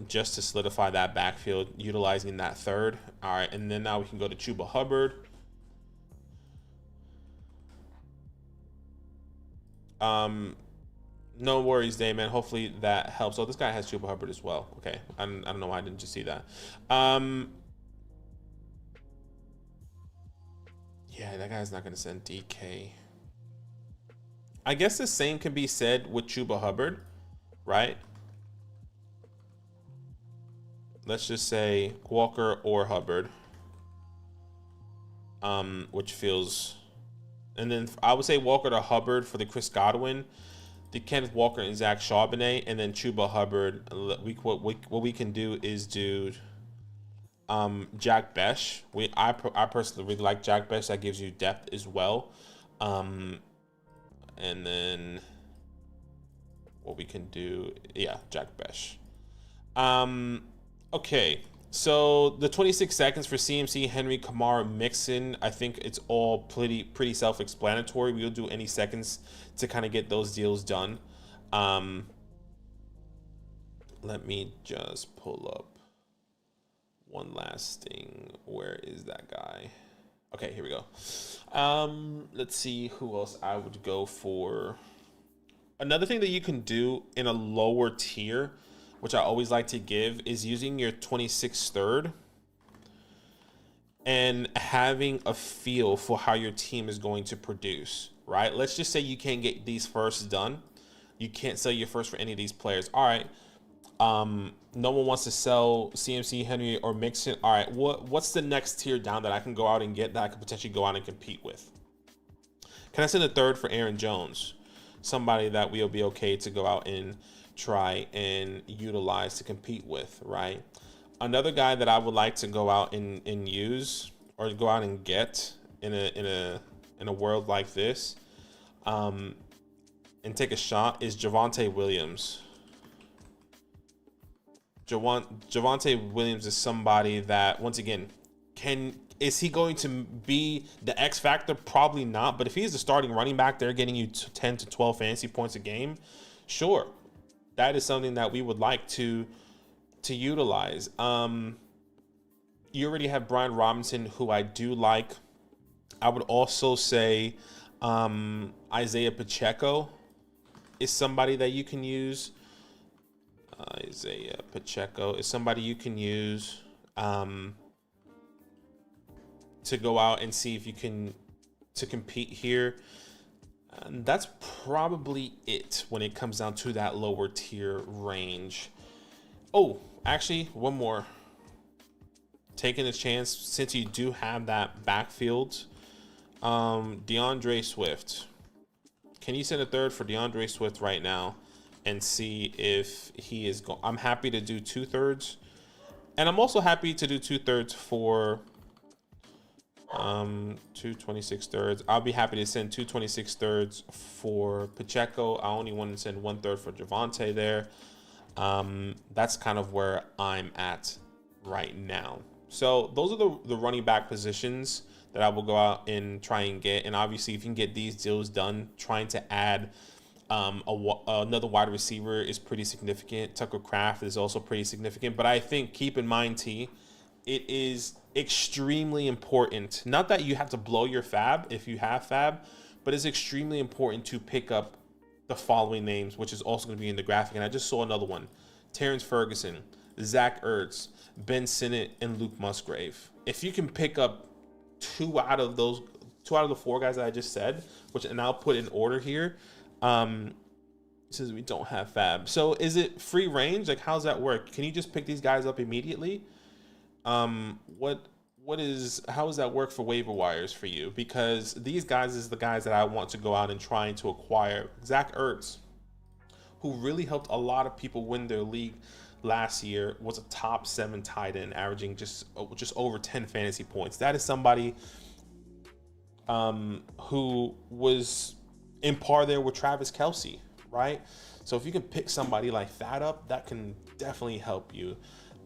just to solidify that backfield, utilizing that third? All right, and then now we can go to Chuba Hubbard. No worries, Damon. Hopefully that helps. Oh, this guy has Chuba Hubbard as well. Okay, I don't know why I didn't just see that. Yeah, that guy's not going to send DK. I guess the same can be said with Chuba Hubbard, right? Let's just say Walker or Hubbard, which feels, and then I would say Walker to Hubbard for the Chris Godwin, the Kenneth Walker and Zach Charbonnet, and then Chuba Hubbard. What we can do is do Jack Besh. I personally really like Jack Besh. That gives you depth as well. And then what we can do, yeah, Jack Besh. Okay, so the 26 seconds for CMC, Henry, Kamara, Mixon, I think it's all pretty self-explanatory. We'll do any seconds to kind of get those deals done. Let me just pull up one last thing. Where is that guy? Okay, here we go. Let's see who else I would go for. Another thing that you can do in a lower tier, which I always like to give, is using your 26 third and having a feel for how your team is going to produce, right? Let's just say you can't get these firsts done. You can't sell your first for any of these players. All right. No one wants to sell CMC, Henry, or Mixon. All right, what's the next tier down that I can go out and get that I could potentially go out and compete with? Can I send a third for Aaron Jones? somebody that we'll be okay to go out and try and utilize to compete with, right? Another guy that I would like to go out and use or go out and get in a world like this, and take a shot is Javonte Williams. Javonte Williams is somebody that, once again, is he going to be the X factor? Probably not. But if he's the starting running back, they're getting you 10 to 12 fantasy points a game. Sure, that is something that we would like to utilize. You already have Brian Robinson, who I do like. I would also say Isaiah Pacheco is somebody that you can use. Isaiah Pacheco is somebody you can use to go out and see if you can to compete here. And that's probably it when it comes down to that lower tier range. Oh, actually, one more. Taking a chance, since you do have that backfield, DeAndre Swift. Can you send a third for DeAndre Swift right now and see if he is going? I'm happy to do 2/3, and I'm also happy to do 2/3 for 226 thirds. I'll be happy to send 226 thirds for Pacheco. I only want to send 1/3 for Javonte there. That's kind of where I'm at right now. So those are the running back positions that I will go out and try and get. And obviously, if you can get these deals done, trying to add another wide receiver is pretty significant. Tucker Kraft is also pretty significant. But I think, keep in mind, T, it is extremely important. Not that you have to blow your fab if you have fab, but it's extremely important to pick up the following names, which is also going to be in the graphic. And I just saw another one: Terrence Ferguson, Zach Ertz, Ben Sinnott, and Luke Musgrave. If you can pick up two out of the four guys that I just said, and I'll put in order here, since we don't have fab. So is it free range? Like, how's that work? Can you just pick these guys up immediately? How does that work for waiver wires for you? Because these guys is the guys that I want to go out and trying to acquire. Zach Ertz, who really helped a lot of people win their league last year, was a top 7 tight end, averaging just over 10 fantasy points. That is somebody who was in par there with Travis Kelce, right? So if you can pick somebody like that up, that can definitely help you.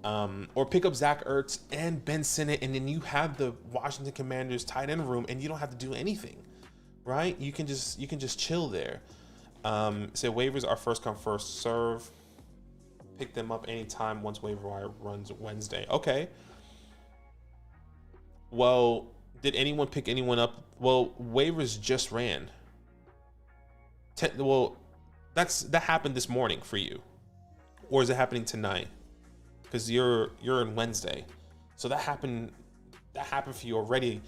Or pick up Zach Ertz and Ben Sinnott, and then you have the Washington Commanders tight end room, and you don't have to do anything, right? You can just chill there. So waivers are first come, first serve. Pick them up anytime once waiver wire runs Wednesday. Okay. Well, did anyone pick anyone up? Well, waivers just ran. That happened this morning for you, or is it happening tonight? Because you're in Wednesday, so that happened for you already.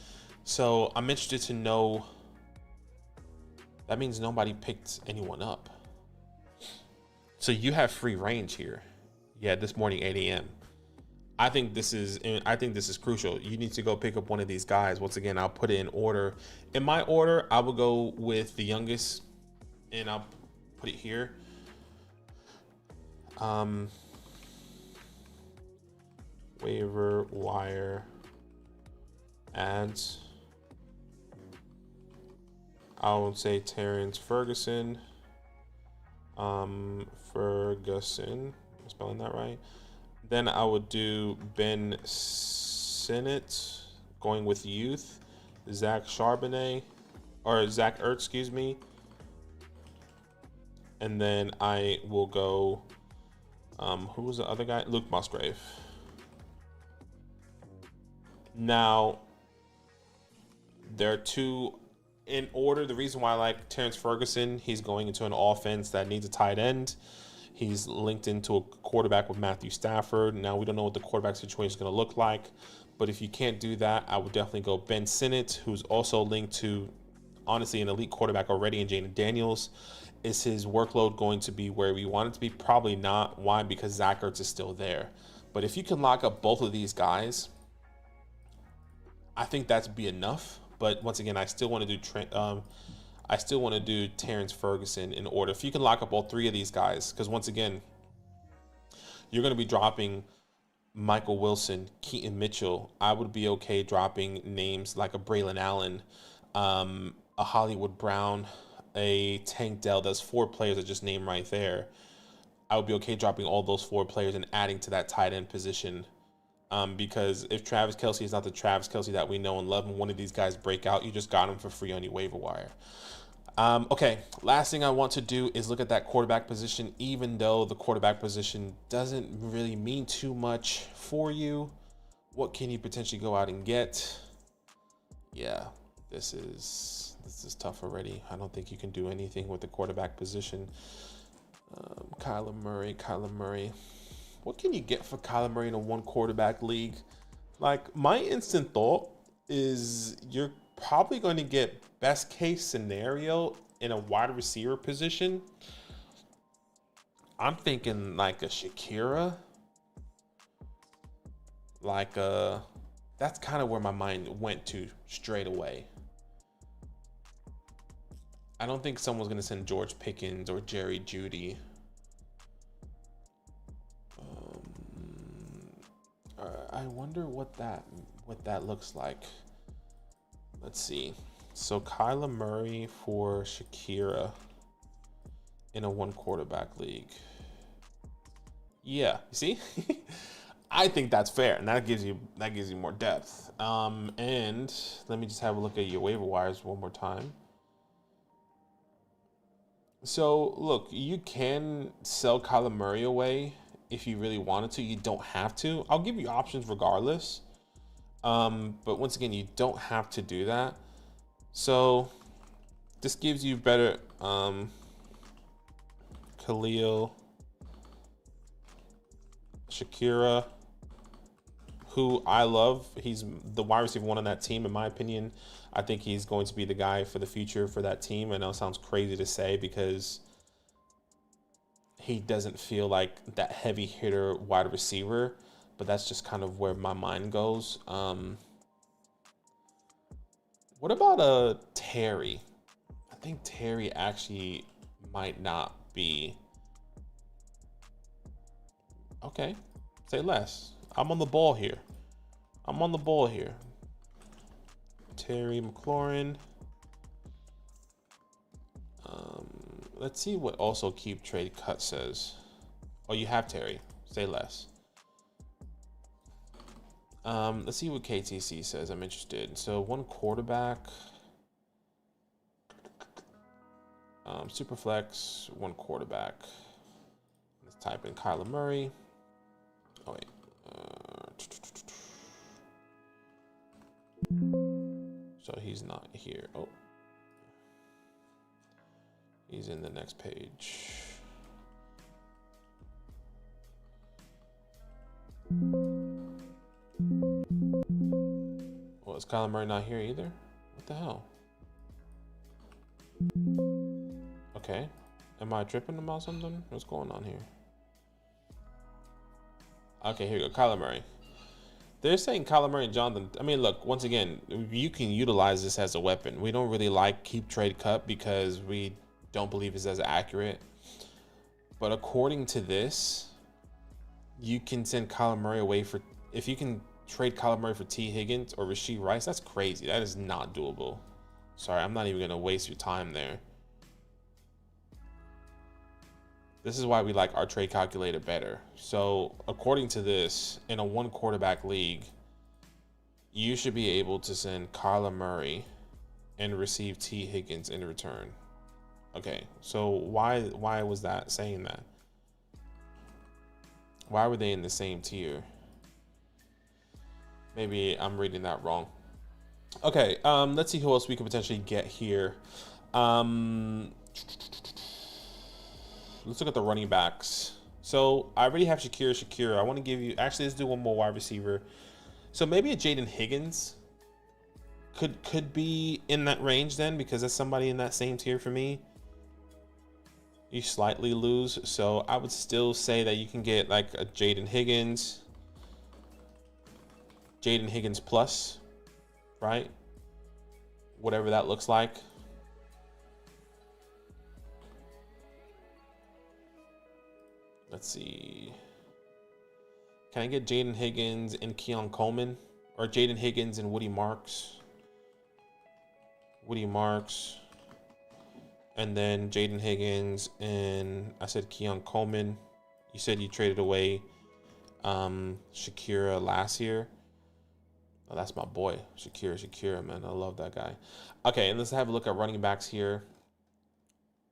So I'm interested to know. That means nobody picked anyone up. So you have free range here. Yeah, this morning 8 a.m. I think this is crucial. You need to go pick up one of these guys. Once again, I'll put it in order. In my order, I will go with the youngest, and I'll put it here. Waiver wire ads. I would say Terrence Ferguson. Ferguson. I'm spelling that right. Then I would do Ben Sinnott, going with youth. Zach Ertz, excuse me. And then I will go. Who was the other guy? Luke Musgrave. Now, there are two in order. The reason why I like Terrence Ferguson, he's going into an offense that needs a tight end. He's linked into a quarterback with Matthew Stafford. Now, we don't know what the quarterback situation is going to look like, but if you can't do that, I would definitely go Ben Sinnott, who's also linked to, honestly, an elite quarterback already in Jaden Daniels. Is his workload going to be where we want it to be? Probably not. Why? Because Zach Ertz is still there. But if you can lock up both of these guys, I think that'd be enough. But once again, I still want to do I still want to do Terrence Ferguson in order. If you can lock up all three of these guys, because once again, you're going to be dropping Michael Wilson, Keaton Mitchell. I would be okay dropping names like a Braylon Allen, a Hollywood Brown, a Tank Dell. That's 4 players I just named right there. I would be okay dropping all those 4 players and adding to that tight end position. Because if Travis Kelce is not the Travis Kelce that we know and love, and one of these guys break out, you just got him for free on your waiver wire. Okay, last thing I want to do is look at that quarterback position, even though the quarterback position doesn't really mean too much for you. What can you potentially go out and get? Yeah, this is tough already. I don't think you can do anything with the quarterback position. Kyler Murray. What can you get for Kyler Murray in a 1 quarterback league? Like, my instant thought is you're probably going to get best case scenario in a wide receiver position. I'm thinking like a Shakira. That's kind of where my mind went to straight away. I don't think someone's going to send George Pickens or Jerry Jeudy. I wonder what that looks like. Let's see. So Kyler Murray for Shakira in a 1 quarterback league. Yeah, you see? I think that's fair, and that gives you more depth. And let me just have a look at your waiver wires one more time. So look, you can sell Kyler Murray away if you really wanted to. You don't have to. I'll give you options regardless. But once again, you don't have to do that. So this gives you better Khalil, Shakira, who I love. He's the wide receiver 1 on that team, in my opinion. I think he's going to be the guy for the future for that team. I know it sounds crazy to say because he doesn't feel like that heavy hitter wide receiver, but that's just kind of where my mind goes. What about Terry? I think Terry actually might not be. Okay, say less. I'm on the ball here. Terry McLaurin. Let's see what also keep trade cut says. Oh, you have Terry. Say less. Let's see what KTC says. I'm interested. So 1 quarterback. Superflex, 1 quarterback. Let's type in Kyler Murray. Oh wait. So he's not here. Oh. He's in the next page. Well, is Kyler Murray not here either? What the hell? Okay. Am I tripping about something? What's going on here? Okay, here we go. Kyler Murray. They're saying Kyler Murray and Jonathan. I mean, look, once again, you can utilize this as a weapon. We don't really like keep trade cut because we don't believe it's as accurate. But according to this, you can send Kyler Murray away for, if you can trade Kyler Murray for T. Higgins or Rashee Rice, that's crazy. That is not doable. Sorry, I'm not even going to waste your time there. This is why we like our trade calculator better. So according to this, in a 1 quarterback league, you should be able to send Kyler Murray and receive T. Higgins in return. Okay, so why was that saying that? Why were they in the same tier? Maybe I'm reading that wrong. Okay, let's see who else we could potentially get here. Let's look at the running backs. So I already have Shakira. I want to give you, actually, let's do one more wide receiver. So maybe a Jaden Higgins could be in that range then, because that's somebody in that same tier for me. You slightly lose. So I would still say that you can get like a Jaden Higgins plus, right? Whatever that looks like. Let's see. Can I get Jaden Higgins and Keon Coleman? Or Jaden Higgins and Woody Marks? Woody Marks. And then Jaden Higgins and I said Keon Coleman. You said you traded away Shakira last year. Oh, that's my boy, Shakira, man. I love that guy. Okay, and let's have a look at running backs here.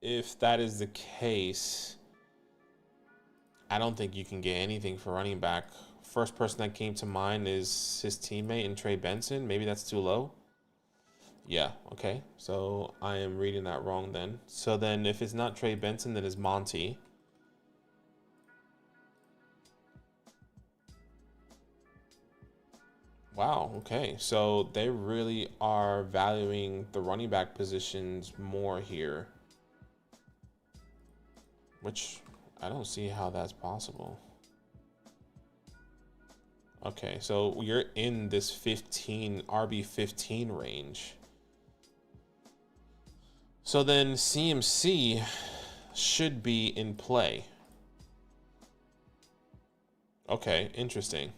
If that is the case, I don't think you can get anything for running back. First person that came to mind is his teammate and Trey Benson. Maybe that's too low. Yeah, okay. So I am reading that wrong then. So then if it's not Trey Benson, then it's Monty. Wow, okay. So they really are valuing the running back positions more here, which I don't see how that's possible. Okay, so you're in this 15 RB 15 range. So then CMC should be in play. Okay, interesting.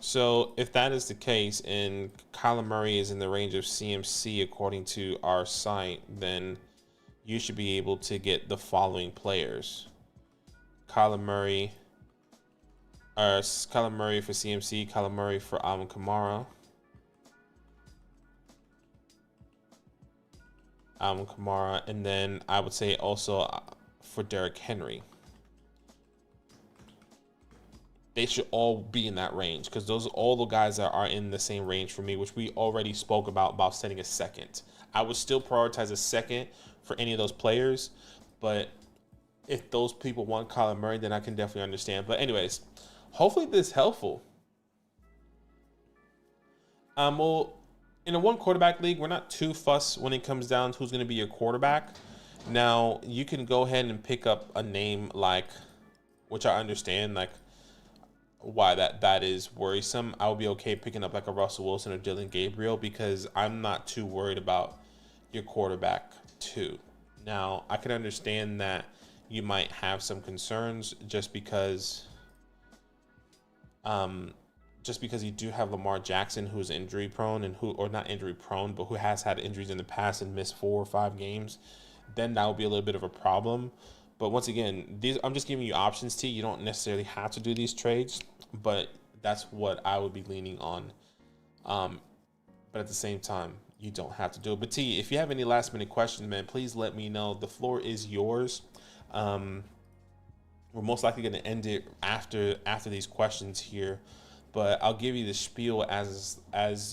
So if that is the case and Kyler Murray is in the range of CMC according to our site, then you should be able to get the following players. Kyler Murray for CMC, Kyler Murray for Alvin Kamara. And then I would say also for Derrick Henry. They should all be in that range because those are all the guys that are in the same range for me, which we already spoke about setting a second. I would still prioritize a second for any of those players, but if those people want Kyler Murray, then I can definitely understand. But anyways, hopefully this is helpful. Well, in a one quarterback league, we're not too fussed when it comes down to who's going to be your quarterback. Now, you can go ahead and pick up a name like, which I understand, like why that is worrisome. I would be okay picking up like a Russell Wilson or Dylan Gabriel because I'm not too worried about your quarterback too. Now, I can understand that you might have some concerns just because you do have Lamar Jackson, who's injury prone and or not injury prone, but who has had injuries in the past and missed 4 or 5 games, then that would be a little bit of a problem. But once again, I'm just giving you options, T. You don't necessarily have to do these trades, but that's what I would be leaning on. But at the same time, you don't have to do it. But T, if you have any last minute questions, man, please let me know. The floor is yours. We're most likely going to end it after these questions here. But I'll give you the spiel as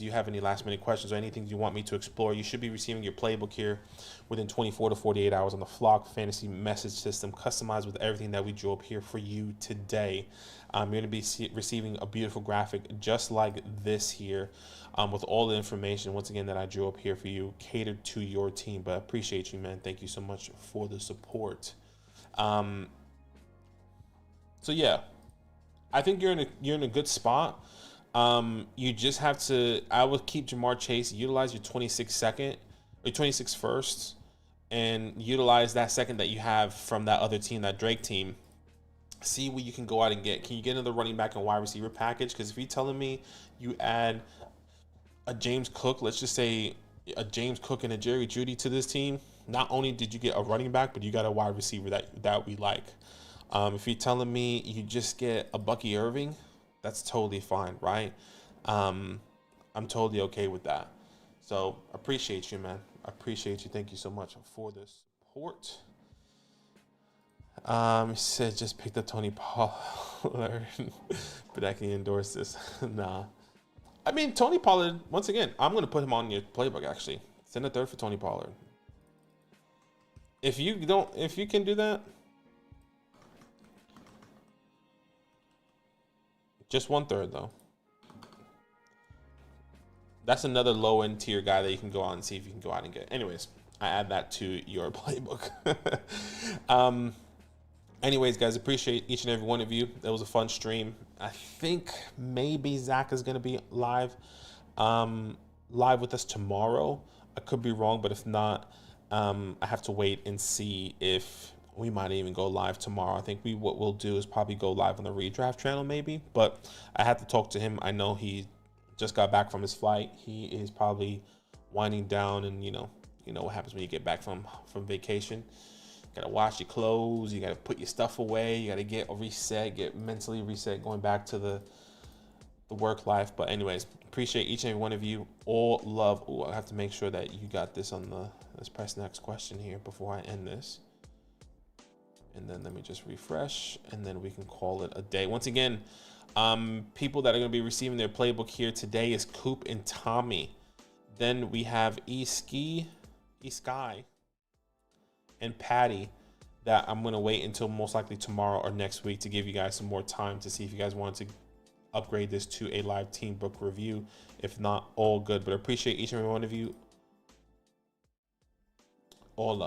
you have any last minute questions or anything you want me to explore. You should be receiving your playbook here within 24 to 48 hours on the Flock Fantasy message system, customized with everything that we drew up here for you today. You're going to be receiving a beautiful graphic just like this here with all the information, once again, that I drew up here for you, catered to your team. But I appreciate you, man. Thank you so much for the support. So, yeah. I think you're in a good spot. You just have to. I would keep Jamar Chase. Utilize your 26 second or 26 first, and utilize that second that you have from that other team, that Drake team. See what you can go out and get. Can you get another running back and wide receiver package? Because if you're telling me you add a James Cook, let's just say a James Cook and a Jerry Jeudy to this team, not only did you get a running back, but you got a wide receiver that we like. If you're telling me you just get a Bucky Irving, that's totally fine, right? I'm totally okay with that. So appreciate you, man. I appreciate you. Thank you so much for the support. Said just picked up Tony Pollard, but I can endorse this. Nah. I mean, Tony Pollard, once again, I'm going to put him on your playbook, actually. Send a third for Tony Pollard. If you can do that, just 1/3 though. That's another low end tier guy that you can go out and see if you can go out and get. Anyways, I add that to your playbook. Anyways, guys, appreciate each and every one of you. That was a fun stream. I think maybe Zach is gonna be live with us tomorrow. I could be wrong, but if not, I have to wait and see if We might even go live tomorrow. I think what we'll do is probably go live on the redraft channel maybe, but I have to talk to him. I know he just got back from his flight. He is probably winding down, and you know what happens when you get back from vacation. You gotta wash your clothes, you gotta put your stuff away, you gotta get mentally reset, going back to the work life. But anyways, appreciate each and every one of you. All love. Ooh, I have to make sure that you got this on the, let's press next question here before I end this. And then let me just refresh, and then we can call it a day. Once again, people that are going to be receiving their playbook here today is Coop and Tommy. Then we have E-Sky, and Patty, that I'm going to wait until most likely tomorrow or next week to give you guys some more time to see if you guys want to upgrade this to a live team book review. If not, all good. But I appreciate each and every one of you. All love.